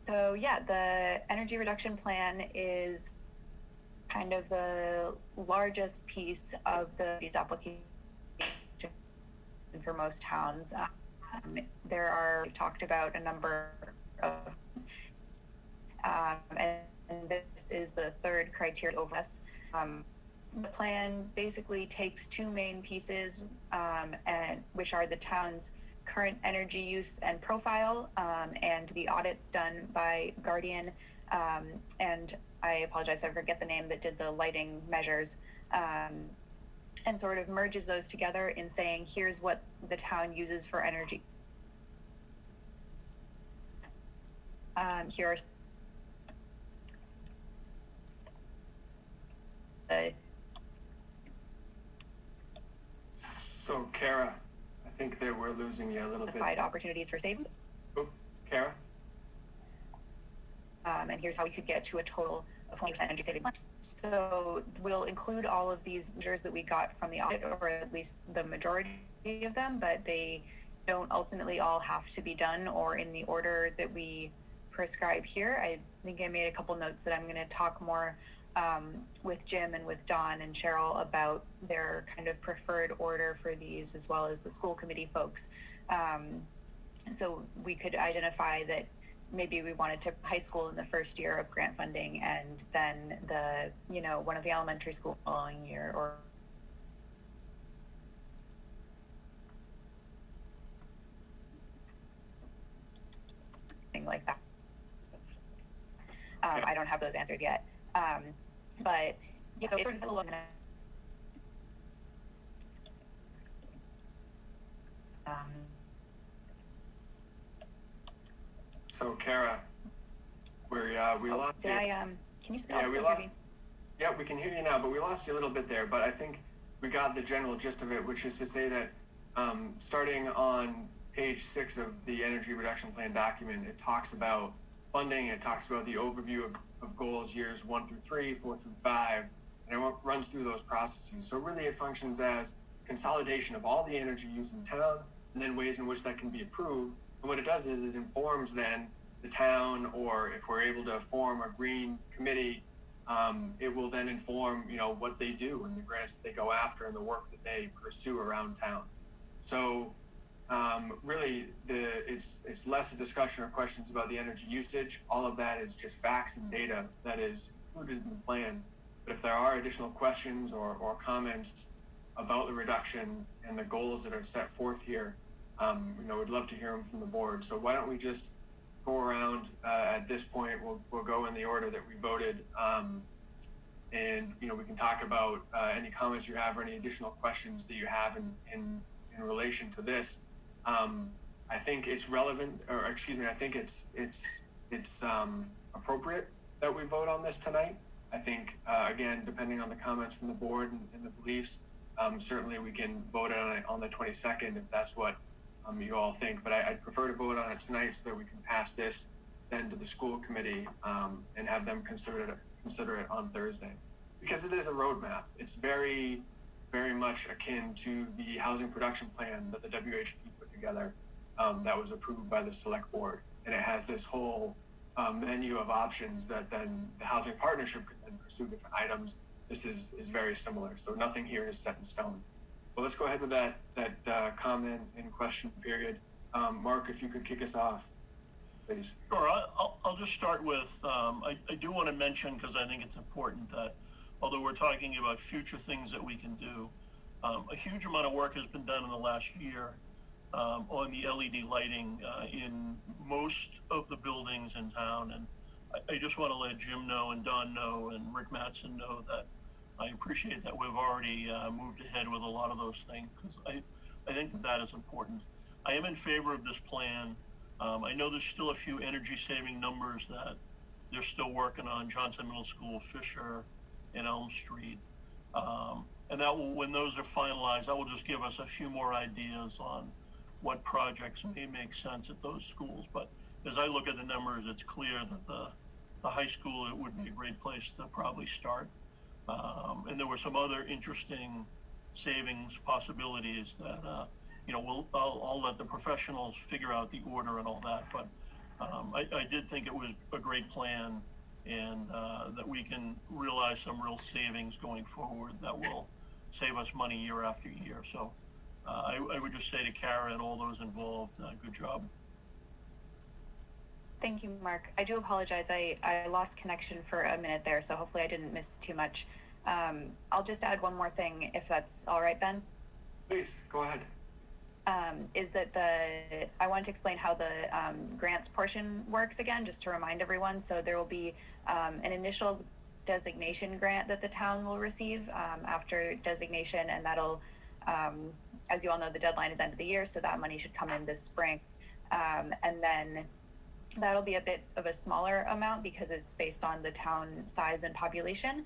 so yeah, the energy reduction plan is kind of the largest piece of these applications for most towns. There are talked about a number of and this is the third criteria over us. The plan basically takes two main pieces, and which are the town's current energy use and profile, and the audits done by Guardian, and I apologize, I forget the name that did the lighting measures, and sort of merges those together in saying, here's what the town uses for energy. Here are So, Kara, I think that we're losing you a little bit. Opportunities for savings. Oh, Kara? And here's how we could get to a total of 20% energy saving. So we'll include all of these measures that we got from the audit, or at least the majority of them, but they don't ultimately all have to be done or in the order that we prescribe here. I think I made a couple notes that I'm going to talk more with Jim and with Dawn and Cheryl about their kind of preferred order for these, as well as the school committee folks. So we could identify that maybe we wanted to high school in the first year of grant funding, and then the, you know, one of the elementary school following year, or thing like that. I don't have those answers yet. But yeah, so it's sort of So Kara, we lost you. can you still hear me? Yeah, we can hear you now, but we lost you a little bit there. But I think we got the general gist of it, which is to say that starting on page 6 of the energy reduction plan document, it talks about funding, it talks about the overview of goals years 1 through 3, 4 through 5, and it runs through those processes. So really it functions as consolidation of all the energy use in town, and then ways in which that can be improved. And what it does is it informs then the town, or if we're able to form a green committee, it will then inform, you know, what they do and the grants that they go after and the work that they pursue around town. So really it's less a discussion or questions about the energy usage. All of that is just facts and data that is included in the plan. But if there are additional questions or comments about the reduction and the goals that are set forth here, you know, we'd love to hear them from the board. So why don't we just go around at this point? We'll go in the order that we voted, and you know, we can talk about any comments you have or any additional questions that you have in relation to this. I think it's relevant, or excuse me, I think it's appropriate that we vote on this tonight. I think again, depending on the comments from the board and the beliefs, certainly we can vote on it on the 22nd if that's what you all think, but I'd prefer to vote on it tonight so that we can pass this then to the school committee and have them consider it on Thursday, because it is a roadmap. It's very, very much akin to the housing production plan that the WHP put together that was approved by the select board, and it has this whole menu of options that then the housing partnership could then pursue different items. This is very similar, so nothing here is set in stone. Well, let's go ahead with that comment and question period. Mark, if you could kick us off, please. Sure. I'll just start with, I do want to mention, because I think it's important, that although we're talking about future things that we can do, a huge amount of work has been done in the last year on the LED lighting in most of the buildings in town. And I just want to let Jim know and Don know and Rick Mattson know that I appreciate that we've already moved ahead with a lot of those things, because I think that is important. I am in favor of this plan. I know there's still a few energy saving numbers that they're still working on, Johnson Middle School, Fisher, and Elm Street. And that will, when those are finalized, that will just give us a few more ideas on what projects may make sense at those schools. But as I look at the numbers, it's clear that the high school, it would be a great place to probably start. And there were some other interesting savings possibilities that, you know, I'll let the professionals figure out the order and all that. But I did think it was a great plan, and that we can realize some real savings going forward that will save us money year after year. So I would just say to Kara and all those involved, good job. Thank you, Mark. I do apologize. I lost connection for a minute there, so hopefully I didn't miss too much. I'll just add one more thing, if that's all right, Ben. Please, go ahead. Is that I wanted to explain how the grants portion works again, just to remind everyone. So there will be an initial designation grant that the town will receive after designation, and that'll, as you all know, the deadline is end of the year, so that money should come in this spring. And then that'll be a bit of a smaller amount because it's based on the town size and population.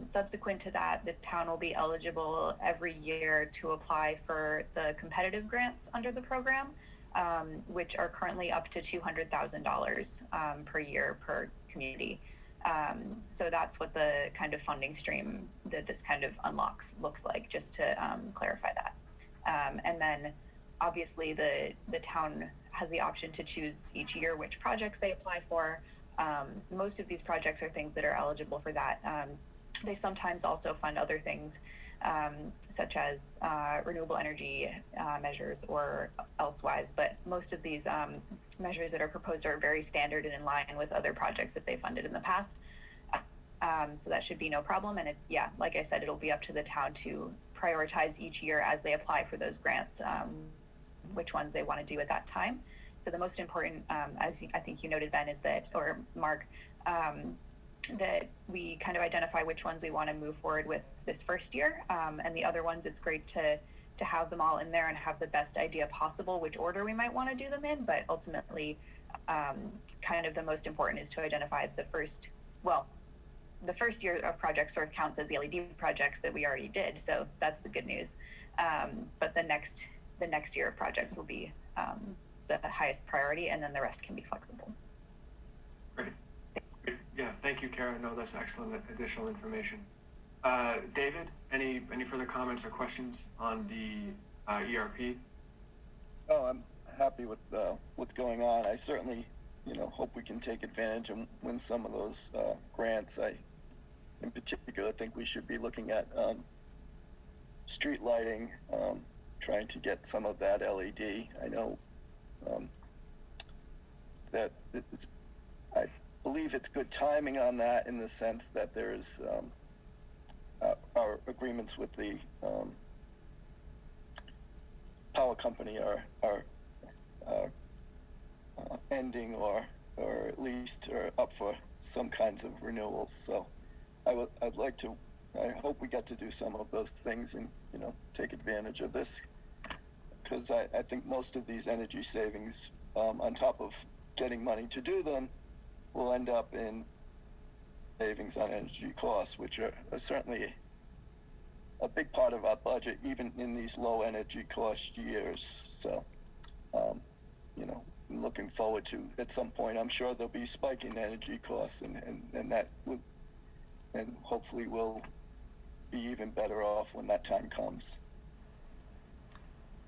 Subsequent to that, the town will be eligible every year to apply for the competitive grants under the program, which are currently up to $200,000 per year per community. So that's what the kind of funding stream that this kind of unlocks looks like, just to clarify that. And then obviously the town has the option to choose each year which projects they apply for. Most of these projects are things that are eligible for that. They sometimes also fund other things, such as renewable energy measures or elsewise, but most of these measures that are proposed are very standard and in line with other projects that they funded in the past. So that should be no problem. And yeah, like I said, it'll be up to the town to prioritize each year as they apply for those grants, which ones they want to do at that time. So the most important, as I think you noted, Ben, is that, or Mark, that we kind of identify which ones we want to move forward with this first year. And the other ones, it's great to have them all in there and have the best idea possible which order we might want to do them in. But ultimately, kind of the most important is to identify the first year of projects sort of counts as the LED projects that we already did. So that's the good news. But the next year of projects will be the highest priority, and then the rest can be flexible. Great. Yeah, thank you, Kara. No, that's excellent additional information. David, any further comments or questions on the ERP? Oh, I'm happy with what's going on. I certainly, hope we can take advantage and win some of those grants. I, in particular, think we should be looking at street lighting, trying to get some of that LED. I know that I believe it's good timing on that, in the sense that there's our agreements with the power company are ending, or at least are up for some kinds of renewals. So I hope we get to do some of those things and take advantage of this, because I think most of these energy savings, on top of getting money to do them, will end up in savings on energy costs, which are certainly a big part of our budget, even in these low energy cost years. So, looking forward to, at some point, I'm sure there'll be spiking energy costs, and that would, and hopefully we'll be even better off when that time comes.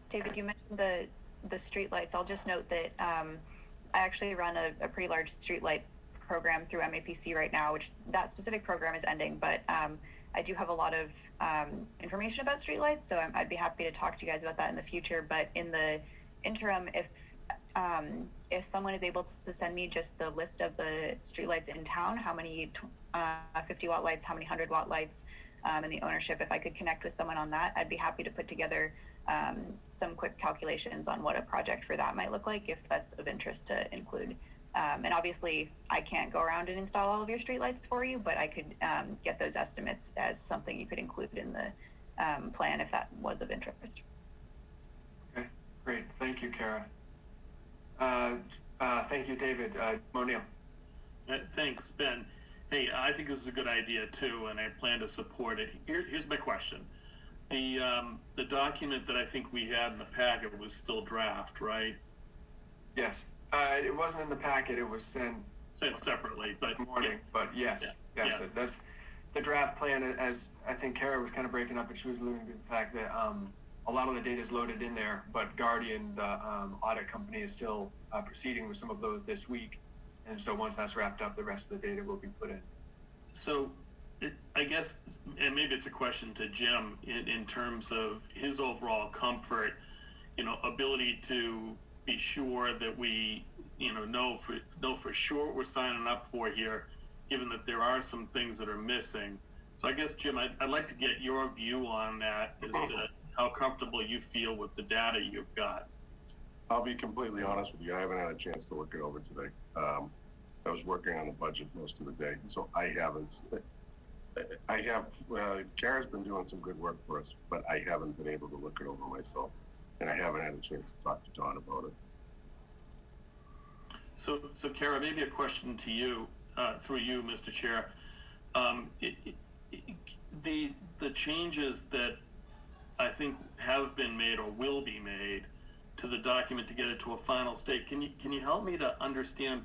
David, you mentioned the street lights. I'll just note that I actually run a pretty large street light program through MAPC right now, which that specific program is ending, but I do have a lot of information about streetlights, so I'd be happy to talk to you guys about that in the future. But in the interim, if someone is able to send me just the list of the streetlights in town, how many 50-watt lights, how many 100-watt lights, and the ownership, if I could connect with someone on that, I'd be happy to put together some quick calculations on what a project for that might look like, if that's of interest to include. And obviously, I can't go around and install all of your streetlights for you, but I could get those estimates as something you could include in the plan if that was of interest. Okay, great. Thank you, Kara. Thank you, David. Monil. Thanks, Ben. Hey, I think this is a good idea too, and I plan to support it. Here's my question. The document that I think we had in the packet was still draft, right? Yes. It wasn't in the packet. It was sent separately, but morning. But yes, that's the draft plan. As I think Kara was kind of breaking up, and she was alluding to the fact that a lot of the data is loaded in there, but Guardian, the audit company, is still proceeding with some of those this week, and so once that's wrapped up, the rest of the data will be put in. So, I guess, and maybe it's a question to Jim in terms of his overall comfort, ability to be sure that we, know for sure what we're signing up for here, given that there are some things that are missing. So I guess, Jim, I'd like to get your view on that as to how comfortable you feel with the data you've got. I'll be completely honest with you. I haven't had a chance to look it over today. I was working on the budget most of the day, so I haven't. Kara's been doing some good work for us, but I haven't been able to look it over myself, and I haven't had a chance to talk to Don about it. So Kara, maybe a question to you, through you, Mr. Chair. The changes that I think have been made or will be made to the document to get it to a final state, can you help me to understand,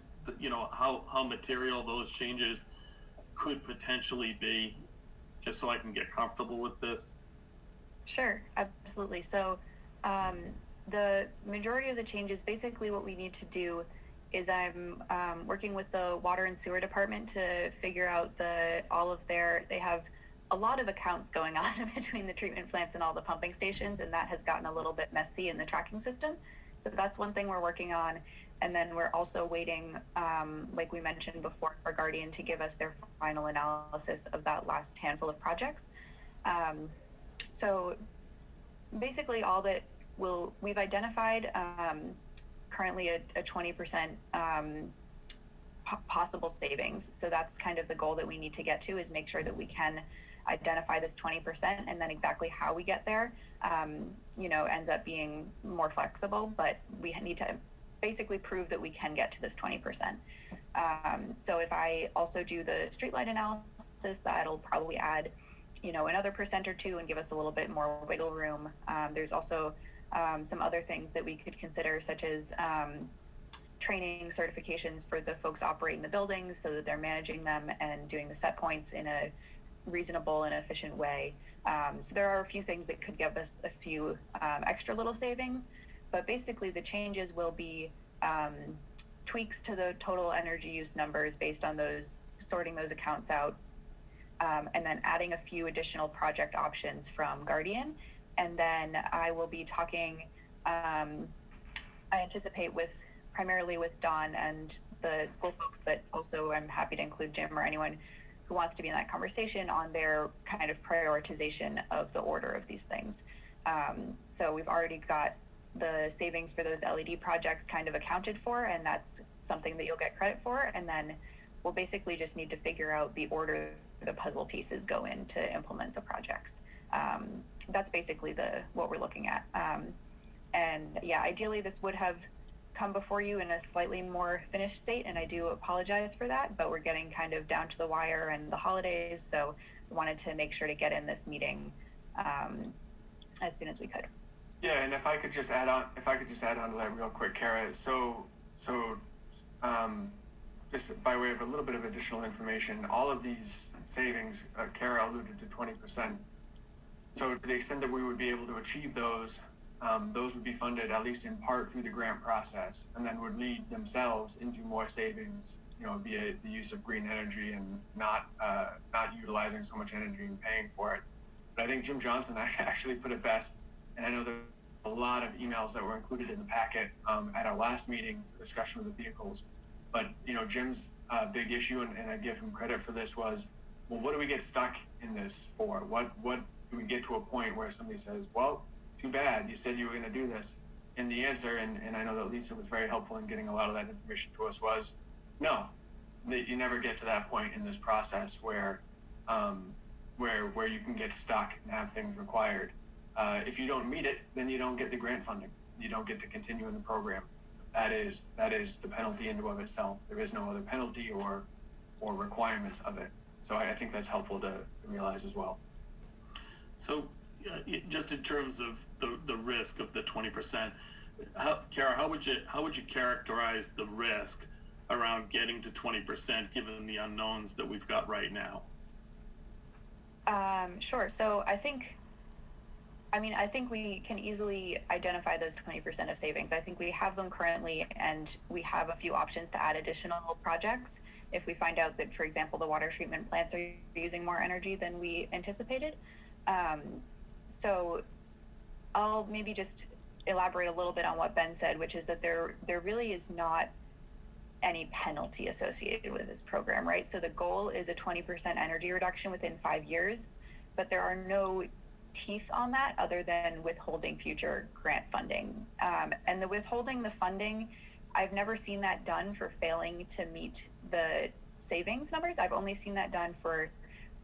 how material those changes could potentially be, just so I can get comfortable with this? Sure, absolutely. So The majority of the changes, basically what we need to do is I'm working with the water and sewer department to figure out they have a lot of accounts going on between the treatment plants and all the pumping stations, and that has gotten a little bit messy in the tracking system. So that's one thing we're working on. And then we're also waiting, like we mentioned before, for Guardian to give us their final analysis of that last handful of projects. So basically all that we've identified currently a 20% possible savings. So that's kind of the goal that we need to get to, is make sure that we can identify this 20%, and then exactly how we get there, ends up being more flexible, but we need to basically prove that we can get to this 20%. So if I also do the streetlight analysis, that'll probably add, another % or two and give us a little bit more wiggle room. There's also some other things that we could consider, such as training certifications for the folks operating the buildings so that they're managing them and doing the set points in a reasonable and efficient way. So there are a few things that could give us a few extra little savings, but basically the changes will be tweaks to the total energy use numbers based on sorting those accounts out, and then adding a few additional project options from Guardian. And then I will be talking, I anticipate primarily with Dawn and the school folks, but also I'm happy to include Jim or anyone who wants to be in that conversation on their kind of prioritization of the order of these things. So we've already got the savings for those LED projects kind of accounted for, and that's something that you'll get credit for. And then we'll basically just need to figure out the order the puzzle pieces go in to implement the projects. That's basically what we're looking at. And yeah, ideally this would have come before you in a slightly more finished state, and I do apologize for that, but we're getting kind of down to the wire and the holidays, so we wanted to make sure to get in this meeting as soon as we could. Yeah, and if I could just add on to that real quick, Kara. So just by way of a little bit of additional information, all of these savings, Kara alluded to 20%. So to the extent that we would be able to achieve those would be funded at least in part through the grant process, and then would lead themselves into more savings, via the use of green energy and not utilizing so much energy and paying for it. But I think Jim Johnson actually put it best, and I know there were a lot of emails that were included in the packet at our last meeting for discussion of the vehicles. But Jim's big issue, and I give him credit for this, was, well, what do we get stuck in this for? What do we get to a point where somebody says, well, too bad, you said you were going to do this? And the answer, and I know that Lisa was very helpful in getting a lot of that information to us, was no, that you never get to that point in this process where you can get stuck and have things required. If you don't meet it, then you don't get the grant funding. You don't get to continue in the program. That is the penalty in and of itself. There is no other penalty or requirements of it. So I think that's helpful to realize as well. So just in terms of the risk of the 20%, Kara, how would you characterize the risk around getting to 20% given the unknowns that we've got right now? Sure. So I think we can easily identify those 20% of savings. I think we have them currently, and we have a few options to add additional projects if we find out that, for example, the water treatment plants are using more energy than we anticipated. So I'll maybe just elaborate a little bit on what Ben said, which is that there really is not any penalty associated with this program, right? So the goal is a 20% energy reduction within 5 years, but there are no teeth on that other than withholding future grant funding. And the withholding the funding, I've never seen that done for failing to meet the savings numbers. I've only seen that done for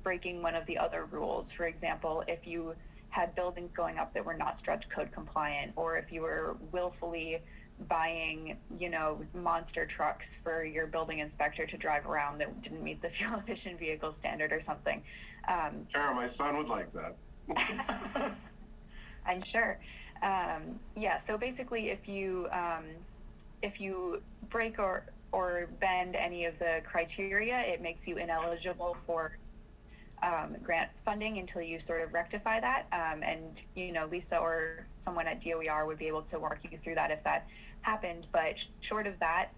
breaking one of the other rules. For example, if you had buildings going up that were not stretch code compliant, or if you were willfully buying, monster trucks for your building inspector to drive around that didn't meet the fuel efficient vehicle standard or something. Sure, my son would like that. I'm sure. Yeah, so basically if you break or bend any of the criteria, it makes you ineligible for grant funding until you sort of rectify that. And, you know, Lisa or someone at DOER would be able to walk you through that if that happened. But short of that,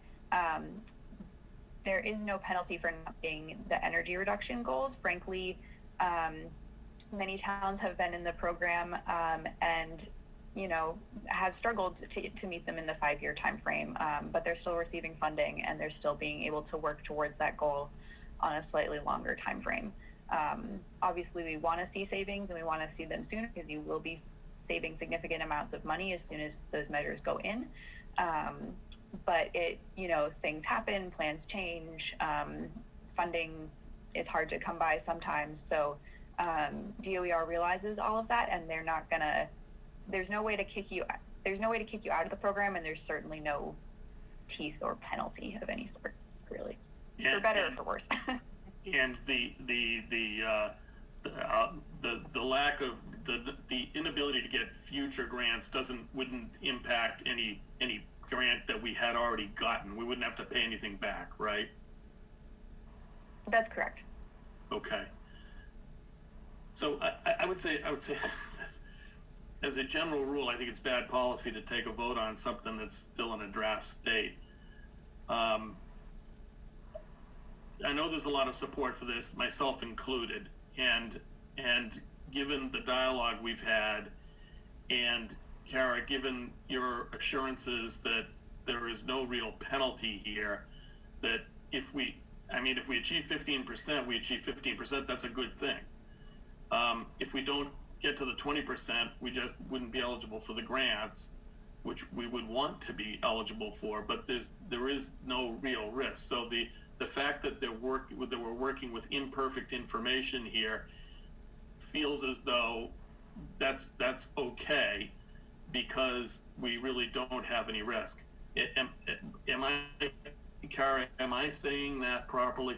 there is no penalty for not meeting the energy reduction goals. Frankly, many towns have been in the program and, you know, have struggled to meet them in the 5-year time frame, but they're still receiving funding and they're still being able to work towards that goal on a slightly longer time frame. Obviously, we want to see savings and we want to see them sooner because you will be saving significant amounts of money as soon as those measures go in. But it, you know, things happen, plans change, funding is hard to come by sometimes. So DOER realizes all of that, and they're not gonna. There's no way to kick you. There's no way to kick you out of the program, and there's certainly no teeth or penalty of any sort, really, for better or for worse. And the lack of the inability to get future grants wouldn't impact any grant that we had already gotten. We wouldn't have to pay anything back, right? That's correct. Okay. So I would say this, as a general rule, I think it's bad policy to take a vote on something that's still in a draft state. I know there's a lot of support for this, myself included, and given the dialogue we've had, and Kara, given your assurances that there is no real penalty here, that if we achieve 15%, we achieve 15%, that's a good thing. If we don't get to the 20%, we just wouldn't be eligible for the grants, which we would want to be eligible for, but there is no real risk. So the fact that we're working with imperfect information here feels as though that's okay, because we really don't have any risk. Kara, am I saying that properly?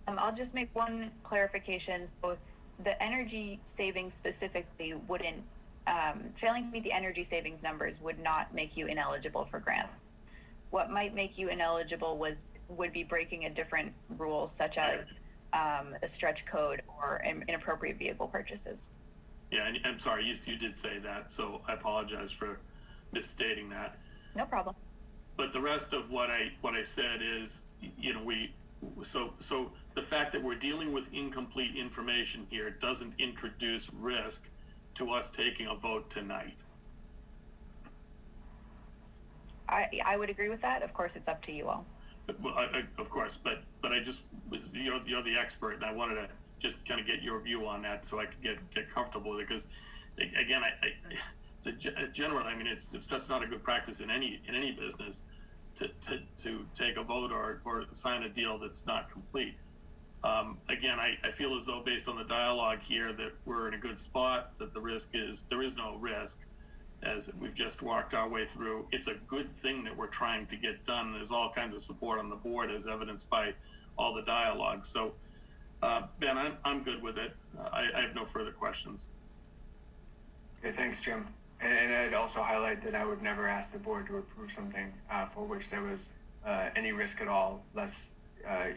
I'll just make one clarification. So the energy savings specifically wouldn't, failing to meet the energy savings numbers would not make you ineligible for grants. What might make you ineligible would be breaking a different rule, such as a stretch code or inappropriate vehicle purchases. Yeah, I'm sorry, you did say that, so I apologize for misstating that. No problem. But the rest of what I said is, you know, so the fact that we're dealing with incomplete information here doesn't introduce risk to us taking a vote tonight. I would agree with that. Of course, it's up to you all. Well, of course, but I just was, you're the expert, and I wanted to just kind of get your view on that so I could get comfortable with it, because again, it's a general. I mean, it's just not a good practice in any business to take a vote or sign a deal that's not complete. Again, I feel as though based on the dialogue here that we're in a good spot, that there is no risk, as we've just walked our way through. It's a good thing that we're trying to get done. There's all kinds of support on the board, as evidenced by all the dialogue. So, Ben, I'm good with it. I have no further questions. Okay, thanks, Jim. And I'd also highlight that I would never ask the board to approve something for which there was any risk at all,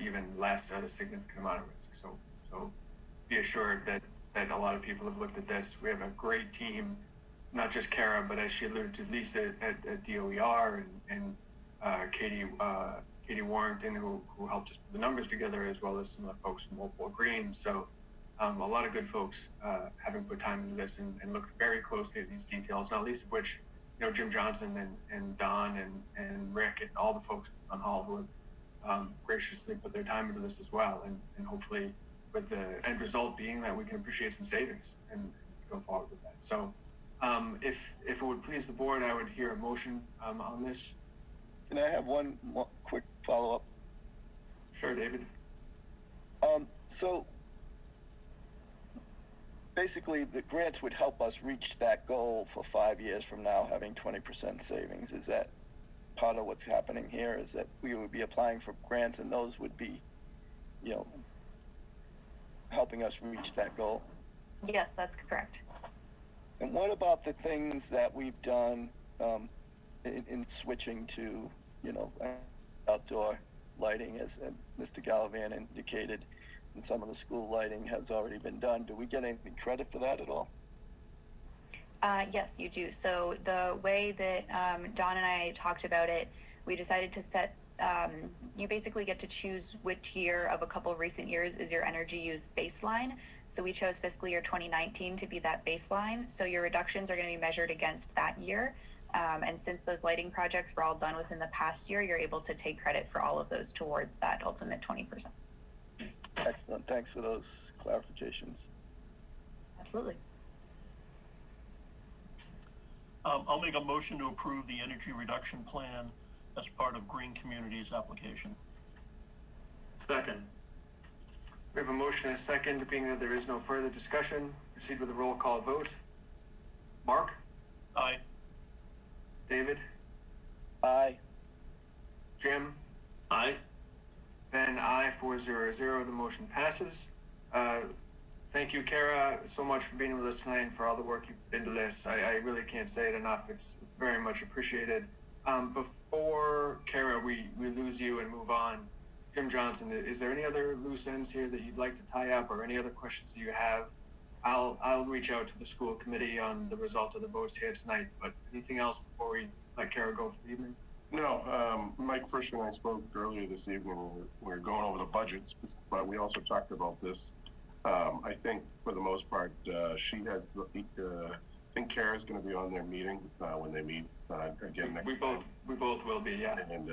even less a significant amount of risk. So be assured that a lot of people have looked at this. We have a great team, not just Kara, but as she alluded to, Lisa at DOER and Katie Warrington, who helped us put the numbers together, as well as some of the folks from Walpole Green. So a lot of good folks having put time into this and looked very closely at these details, not least of which, you know, Jim Johnson and Don and Rick and all the folks on Hall who have graciously put their time into this as well. And hopefully with the end result being that we can appreciate some savings and go forward with that. So if it would please the board, I would hear a motion on this. Can I have one more quick follow-up? Sure, David. So basically, the grants would help us reach that goal for 5 years from now, having 20% savings. Is that part of what's happening here? Is that we would be applying for grants and those would be, you know, helping us reach that goal? Yes, that's correct. And what about the things that we've done in switching to, you know, outdoor lighting, as Mr. Gallivan indicated? and some of the school lighting has already been done. Do we get any credit for that at all? Yes, you do. So the way that Dawn and I talked about it, we decided to set, you basically get to choose which year of a couple of recent years is your energy use baseline. So we chose fiscal year 2019 to be that baseline. So your reductions are going to be measured against that year. And since those lighting projects were all done within the past year, you're able to take credit for all of those towards that ultimate 20%. Excellent. Thanks for those clarifications. Absolutely. I'll make a motion to approve the energy reduction plan as part of Green Communities application. Second. We have a motion and a second. Being that there is no further discussion, proceed with a roll call vote. Mark? Aye. David? Aye. Jim? Aye. Ben, aye, 4-0-0. The motion passes. Thank you, Kara, so much for being with us tonight and for all the work you've been to this. I really can't say it enough. It's very much appreciated. Before, Kara, we lose you and move on, Jim Johnson, is there any other loose ends here that you'd like to tie up or any other questions that you have? I'll reach out to the school committee on the result of the votes here tonight, but anything else before we let Kara go for the evening? No, Mike Frisch and I spoke earlier this evening. We were going over the budgets, but we also talked about this. I think for the most part, she has, I think Kara's going to be on their meeting when they meet again next We both will be, yeah. And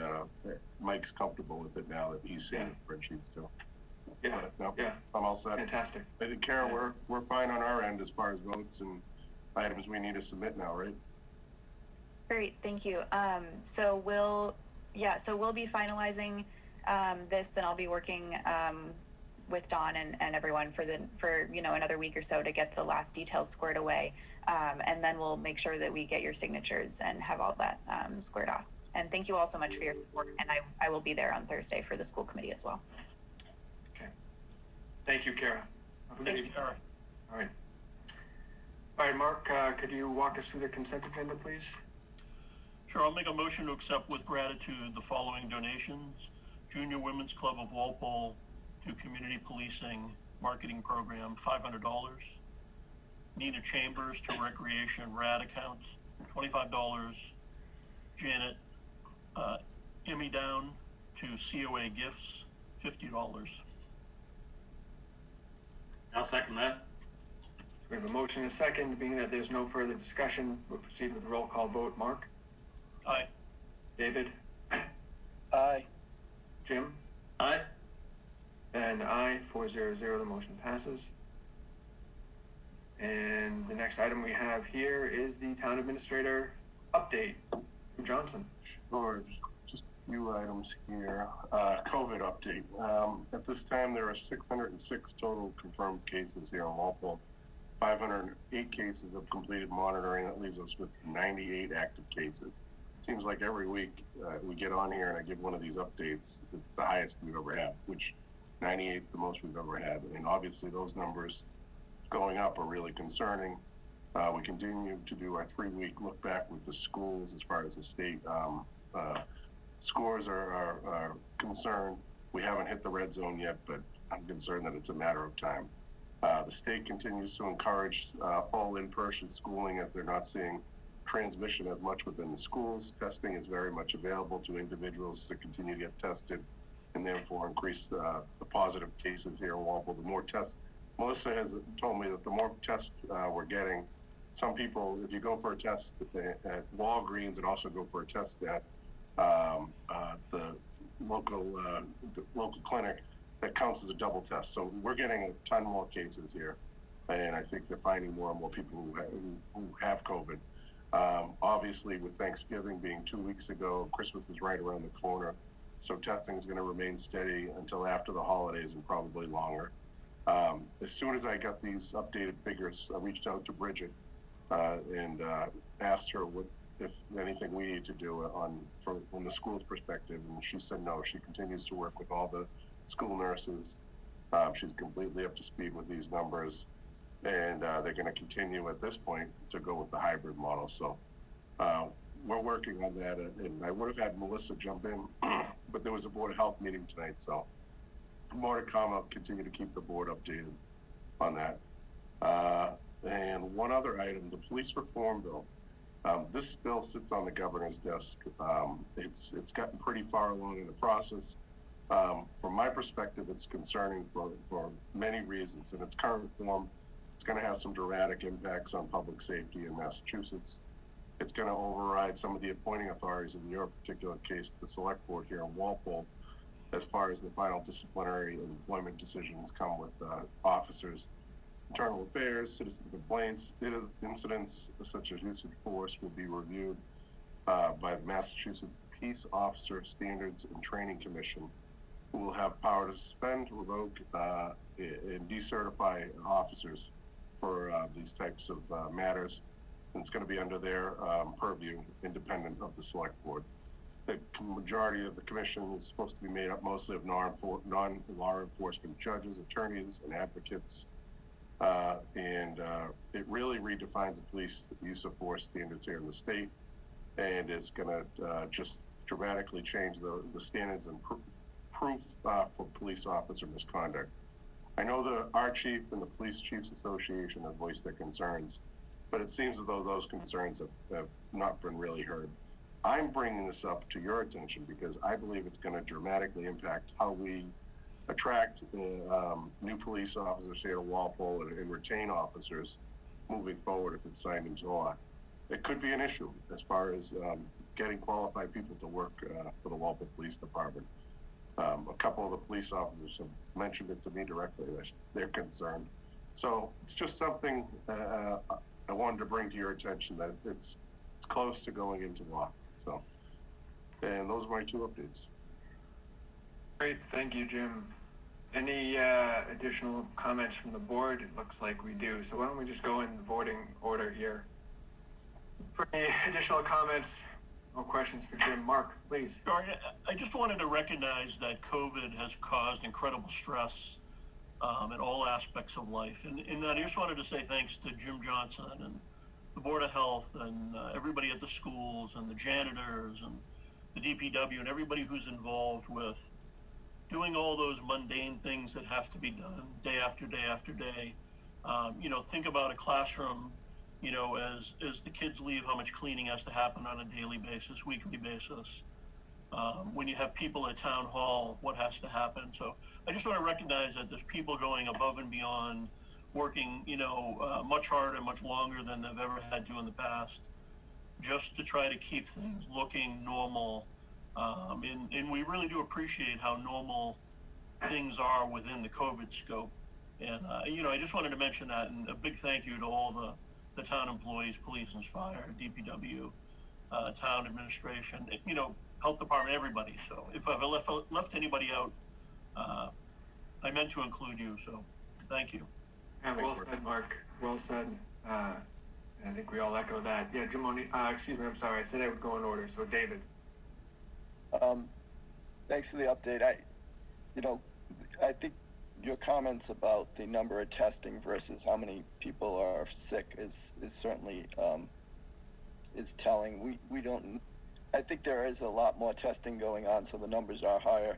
Mike's comfortable with it now that he's seen the spreadsheets too. Yeah, No, yeah. I'm all set. Fantastic. I think, Kara, we're fine on our end as far as votes and items we need to submit now, right? Great, thank you. So we'll be finalizing this, and I'll be working with Dawn and everyone for another week or so to get the last details squared away, and then we'll make sure that we get your signatures and have all that squared off. And thank you all so much for your support, and I will be there on Thursday for the school committee as well. Okay. Thank you, Kara. Thanks, Kara. All right. All right, Mark, could you walk us through the consent agenda, please? Sure, I'll make a motion to accept with gratitude the following donations. Junior Women's Club of Walpole to Community Policing Marketing Program, $500. Nina Chambers to Recreation RAD account, $25. Janet Emmy Down to COA Gifts, $50. I'll second that. We have a motion and a second. Being that there's no further discussion, we'll proceed with the roll call vote. Mark? Aye. David? Aye. Jim? Aye. And aye, 4-0-0, the motion passes. And the next item we have here is the town administrator update. Johnson. Sure, just a few items here. COVID update. At this time, there are 606 total confirmed cases here in Walpole. 508 cases of completed monitoring. That leaves us with 98 active cases. Seems like every week we get on here and I give one of these updates. It's the highest we've ever had, which 98 is the most we've ever had. And obviously those numbers going up are really concerning. We continue to do our 3-week look back with the schools as far as the state scores are concerned. We haven't hit the red zone yet, but I'm concerned that it's a matter of time. The state continues to encourage full in-person schooling as they're not seeing transmission as much within the schools. Testing is very much available to individuals to continue to get tested and therefore increase the positive cases here in Walpole. The more tests, Melissa has told me that the more tests we're getting, some people, if you go for a test at Walgreens and also go for a test at the local clinic, that counts as a double test. So we're getting a ton more cases here. And I think they're finding more and more people who have COVID. Obviously, with Thanksgiving being 2 weeks ago, Christmas is right around the corner. So testing is going to remain steady until after the holidays and probably longer. As soon as I got these updated figures, I reached out to Bridget and asked her what, if anything we need to do from the school's perspective. And she said no, she continues to work with all the school nurses. She's completely up to speed with these numbers. And they're going to continue at this point to go with the hybrid model. So we're working on that. And I would have had Melissa jump in, but there was a Board of Health meeting tonight. So more to come. I'll continue to keep the board updated on that. And one other item, the police reform bill. This bill sits on the governor's desk. It's gotten pretty far along in the process. From my perspective, it's concerning for many reasons. In its current form, it's going to have some dramatic impacts on public safety in Massachusetts. It's going to override some of the appointing authorities in your particular case, the select board here in Walpole, as far as the final disciplinary and employment decisions come with officers. Internal affairs, citizen complaints, incidents such as use of force will be reviewed by the Massachusetts Peace Officer Standards and Training Commission, who will have power to suspend, revoke, and decertify officers for these types of matters. And it's going to be under their purview, independent of the select board. The majority of the commission is supposed to be made up mostly of non-law enforcement judges, attorneys, and advocates. It really redefines the police use of force standards here in the state, and is going to just dramatically change the standards and proof for police officer misconduct. I know our chief and the Police Chiefs Association have voiced their concerns, but it seems as though those concerns have not been really heard. I'm bringing this up to your attention because I believe it's going to dramatically impact how we attract new police officers here to Walpole and retain officers moving forward if it's signed into law. It could be an issue as far as getting qualified people to work for the Walpole Police Department. A couple of the police officers have mentioned it to me directly that they're concerned. So it's just something I wanted to bring to your attention, that it's close to going into law. So, and those are my two updates. Great, thank you, Jim. Any additional comments from the board? It looks like we do. So why don't we just go in the voting order here? For any additional comments or questions for Jim? Mark, please. Sure. I just wanted to recognize that COVID has caused incredible stress in all aspects of life. And I just wanted to say thanks to Jim Johnson and the Board of Health and everybody at the schools and the janitors and the DPW and everybody who's involved with doing all those mundane things that have to be done day after day after day. Think about a classroom, as the kids leave, how much cleaning has to happen on a daily basis, weekly basis. When you have people at town hall, what has to happen? So I just want to recognize that there's people going above and beyond, working, much harder, much longer than they've ever had to in the past, just to try to keep things looking normal. And we really do appreciate how normal things are within the COVID scope. And, I just wanted to mention that, and a big thank you to all the town employees, police and fire, DPW, town administration, health department, everybody. So if I've left anybody out, I meant to include you. So thank you. Yeah, well said, Mark. Well said. I think we all echo that. Yeah, Jim, excuse me, I'm sorry. I said I would go in order. So David. Thanks for the update. I think your comments about the number of testing versus how many people are sick is certainly is telling. We don't. I think there is a lot more testing going on, so the numbers are higher.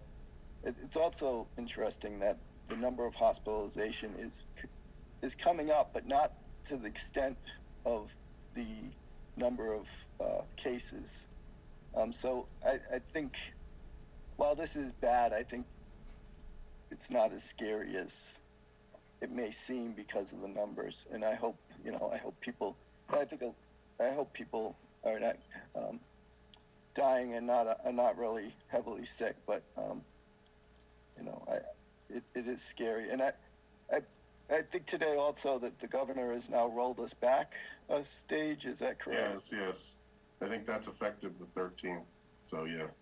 It's also interesting that the number of hospitalization is coming up, but not to the extent of the number of cases. So I think while this is bad, I think it's not as scary as it may seem because of the numbers. And I hope people are not dying and are not really heavily sick, but it is scary. And I think today also that the governor has now rolled us back a stage. Is that correct? Yes. I think that's effective the 13th. So yes.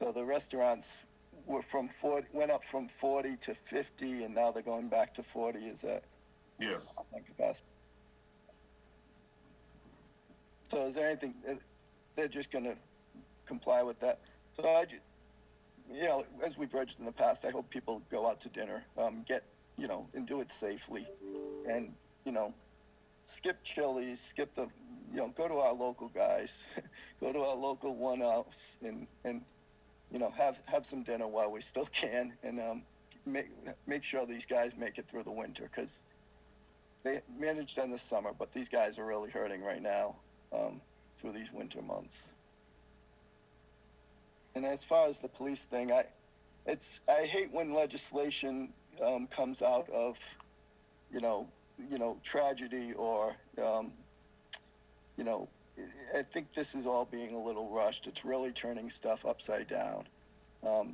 So the restaurants went up from 40 to 50, and now they're going back to 40. Is that? Yes. Capacity? So is there anything they're just going to comply with that? So as we've urged in the past, I hope people go out to dinner, and do it safely, and skip Chili's, skip the, go to our local guys, go to our local one-offs, and have some dinner while we still can, and make sure these guys make it through the winter, because they managed in the summer, but these guys are really hurting right now through these winter months. And as far as the police thing, I hate when legislation comes out of tragedy, or I think this is all being a little rushed. It's really turning stuff upside down.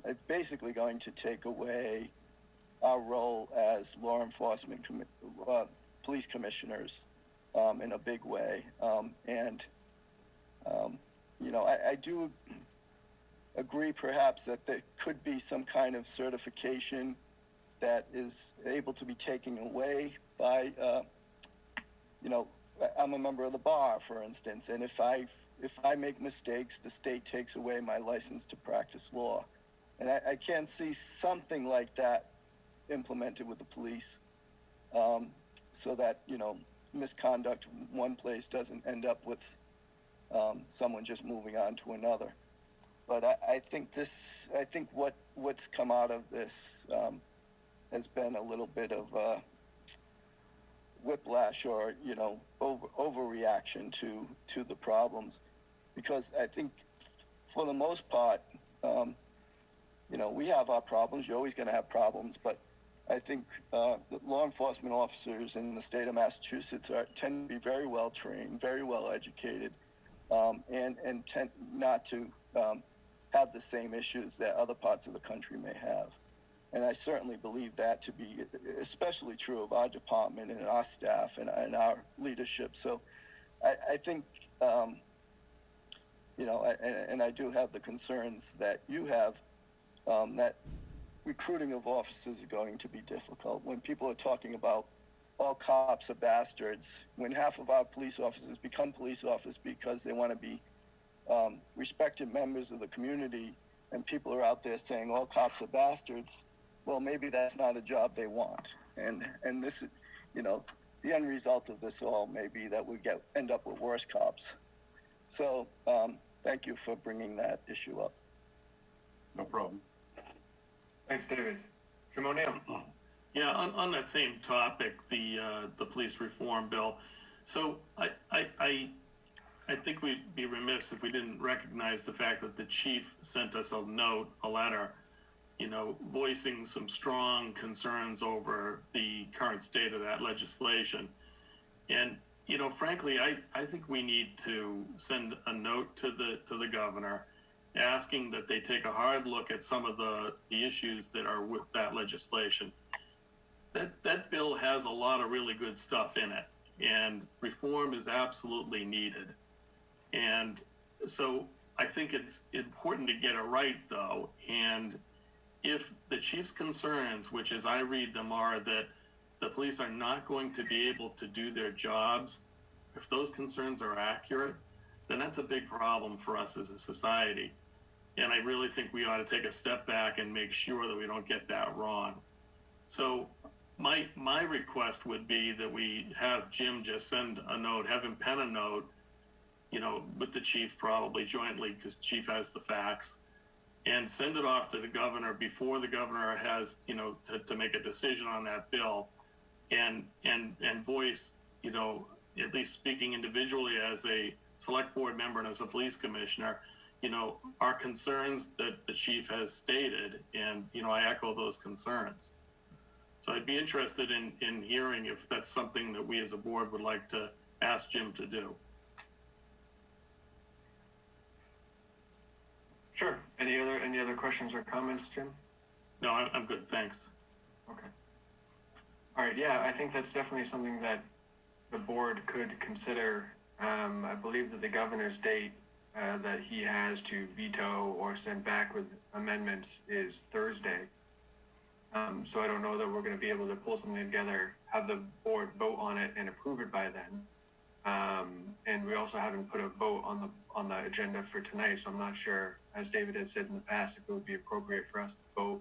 It's basically going to take away our role as law enforcement police commissioners in a big way. I do agree perhaps that there could be some kind of certification that is able to be taken away by, I'm a member of the bar, for instance, and if I make mistakes, the state takes away my license to practice law. And I can see something like that implemented with the police, so that, misconduct in one place doesn't end up with someone just moving on to another. But I think what's come out of this has been a little bit of whiplash, or overreaction to the problems, because I think for the most part, we have our problems. You're always going to have problems, but I think the law enforcement officers in the state of Massachusetts tend to be very well trained, very well educated, and tend not to have the same issues that other parts of the country may have. And I certainly believe that to be especially true of our department and our staff and our leadership. So I think, and I do have the concerns that you have, that recruiting of officers is going to be difficult. When people are talking about all cops are bastards, when half of our police officers become police officers because they want to be respected members of the community, and people are out there saying all cops are bastards, well, maybe that's not a job they want. And this is, the end result of this all may be that we end up with worse cops. So thank you for bringing that issue up. No problem. Thanks, David. Jim O'Neill. Yeah, on that same topic, the police reform bill. So I think we'd be remiss if we didn't recognize the fact that the chief sent us a note, a letter, voicing some strong concerns over the current state of that legislation. And, frankly, I think we need to send a note to the governor asking that they take a hard look at some of the issues that are with that legislation. That bill has a lot of really good stuff in it, and reform is absolutely needed. And so I think it's important to get it right, though. And if the chief's concerns, which as I read them, are that the police are not going to be able to do their jobs, if those concerns are accurate, then that's a big problem for us as a society. And I really think we ought to take a step back and make sure that we don't get that wrong. So my request would be that we have Jim just send a note, have him pen a note, with the chief probably jointly, because the chief has the facts, and send it off to the governor before the governor has, to make a decision on that bill, and voice, at least speaking individually as a select board member and as a police commissioner, our concerns that the chief has stated, and, I echo those concerns. So I'd be interested in hearing if that's something that we as a board would like to ask Jim to do. Sure. Any other questions or comments, Jim? No, I'm good. Thanks. Okay. All right. Yeah, I think that's definitely something that the board could consider. I believe that the governor's date that he has to veto or send back with amendments is Thursday. So I don't know that we're going to be able to pull something together, have the board vote on it and approve it by then. And we also haven't put a vote on the agenda for tonight, so I'm not sure, as David had said in the past, if it would be appropriate for us to vote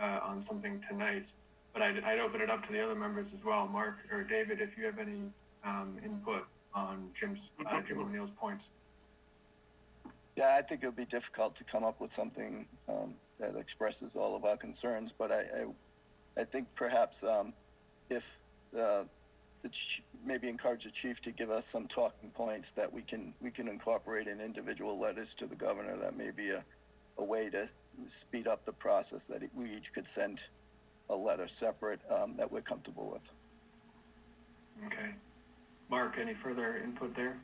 on something tonight. But I'd open it up to the other members as well. Mark or David, if you have any input on Jim O'Neill's points. Yeah, I think it would be difficult to come up with something that expresses all of our concerns, but I think perhaps if maybe encourage the chief to give us some talking points that we can incorporate in individual letters to the governor. That may be a way to speed up the process, that we each could send a letter separate that we're comfortable with. Okay. Mark, any further input there?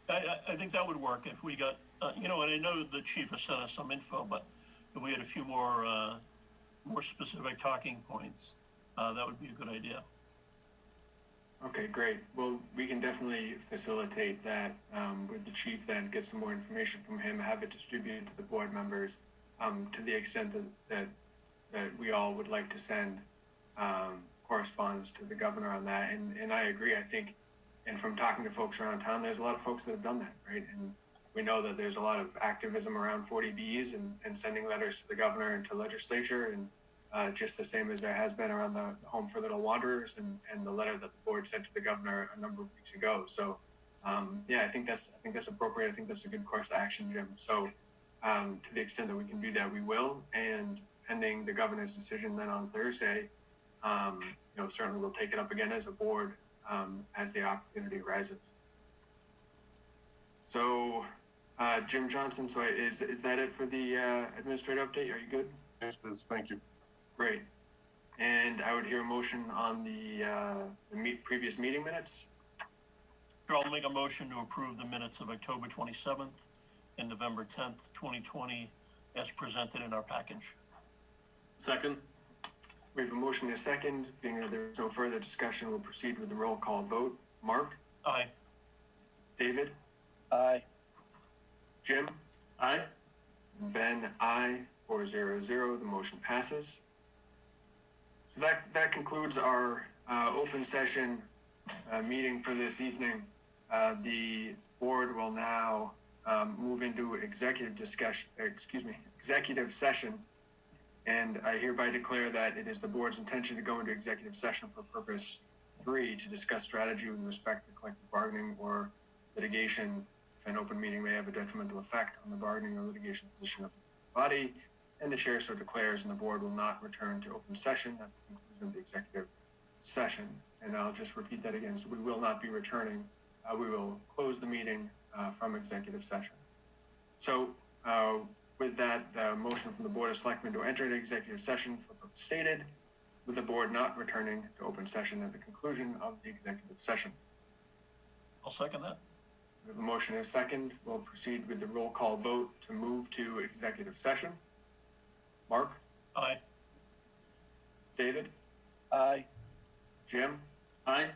I think that would work if we got, and I know the chief has sent us some info, but if we had a few more specific talking points, that would be a good idea. Okay, great. Well, we can definitely facilitate that with the chief, then get some more information from him, have it distributed to the board members to the extent that we all would like to send correspondence to the governor on that. And I agree, I think, and from talking to folks around town, there's a lot of folks that have done that, right? And we know that there's a lot of activism around 40Bs and sending letters to the governor and to legislature, and just the same as there has been around the Home for Little Wanderers and the letter that the board sent to the governor a number of weeks ago. So, yeah, I think that's appropriate. I think that's a good course of action, Jim. So, to the extent that we can do that, we will. And pending the governor's decision then on Thursday, certainly we'll take it up again as a board as the opportunity arises. So, Jim Johnson, so is that it for the administrative update? Are you good? Yes, it is. Thank you. Great. And I would hear a motion on the previous meeting minutes. Sure, I'll make a motion to approve the minutes of October 27th and November 10th, 2020, as presented in our package. Second. We have a motion and a second. Being that there is no further discussion, we'll proceed with the roll call vote. Mark? Aye. David? Aye. Jim? Aye. Ben? Aye. 4-0-0. The motion passes. So that concludes our open session meeting for this evening. The board will now move into executive session. And I hereby declare that it is the board's intention to go into executive session for purpose 3 to discuss strategy with respect to collective bargaining or litigation if an open meeting may have a detrimental effect on the bargaining or litigation position of the body, and the chair so declares, and the board will not return to open session at the conclusion of the executive session. And I'll just repeat that again. So we will not be returning. We will close the meeting from executive session. So with that, the motion from the Board of Selectmen to enter into executive session for purpose stated, with the board not returning to open session at the conclusion of the executive session. I'll second that. We have a motion and a second. We'll proceed with the roll call vote to move to executive session. Mark? Aye. David? Aye. Jim? Aye.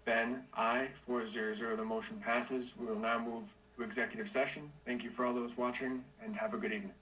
Ben? Aye. 4-0-0. The motion passes. We will now move to executive session. Thank you for all those watching, and have a good evening.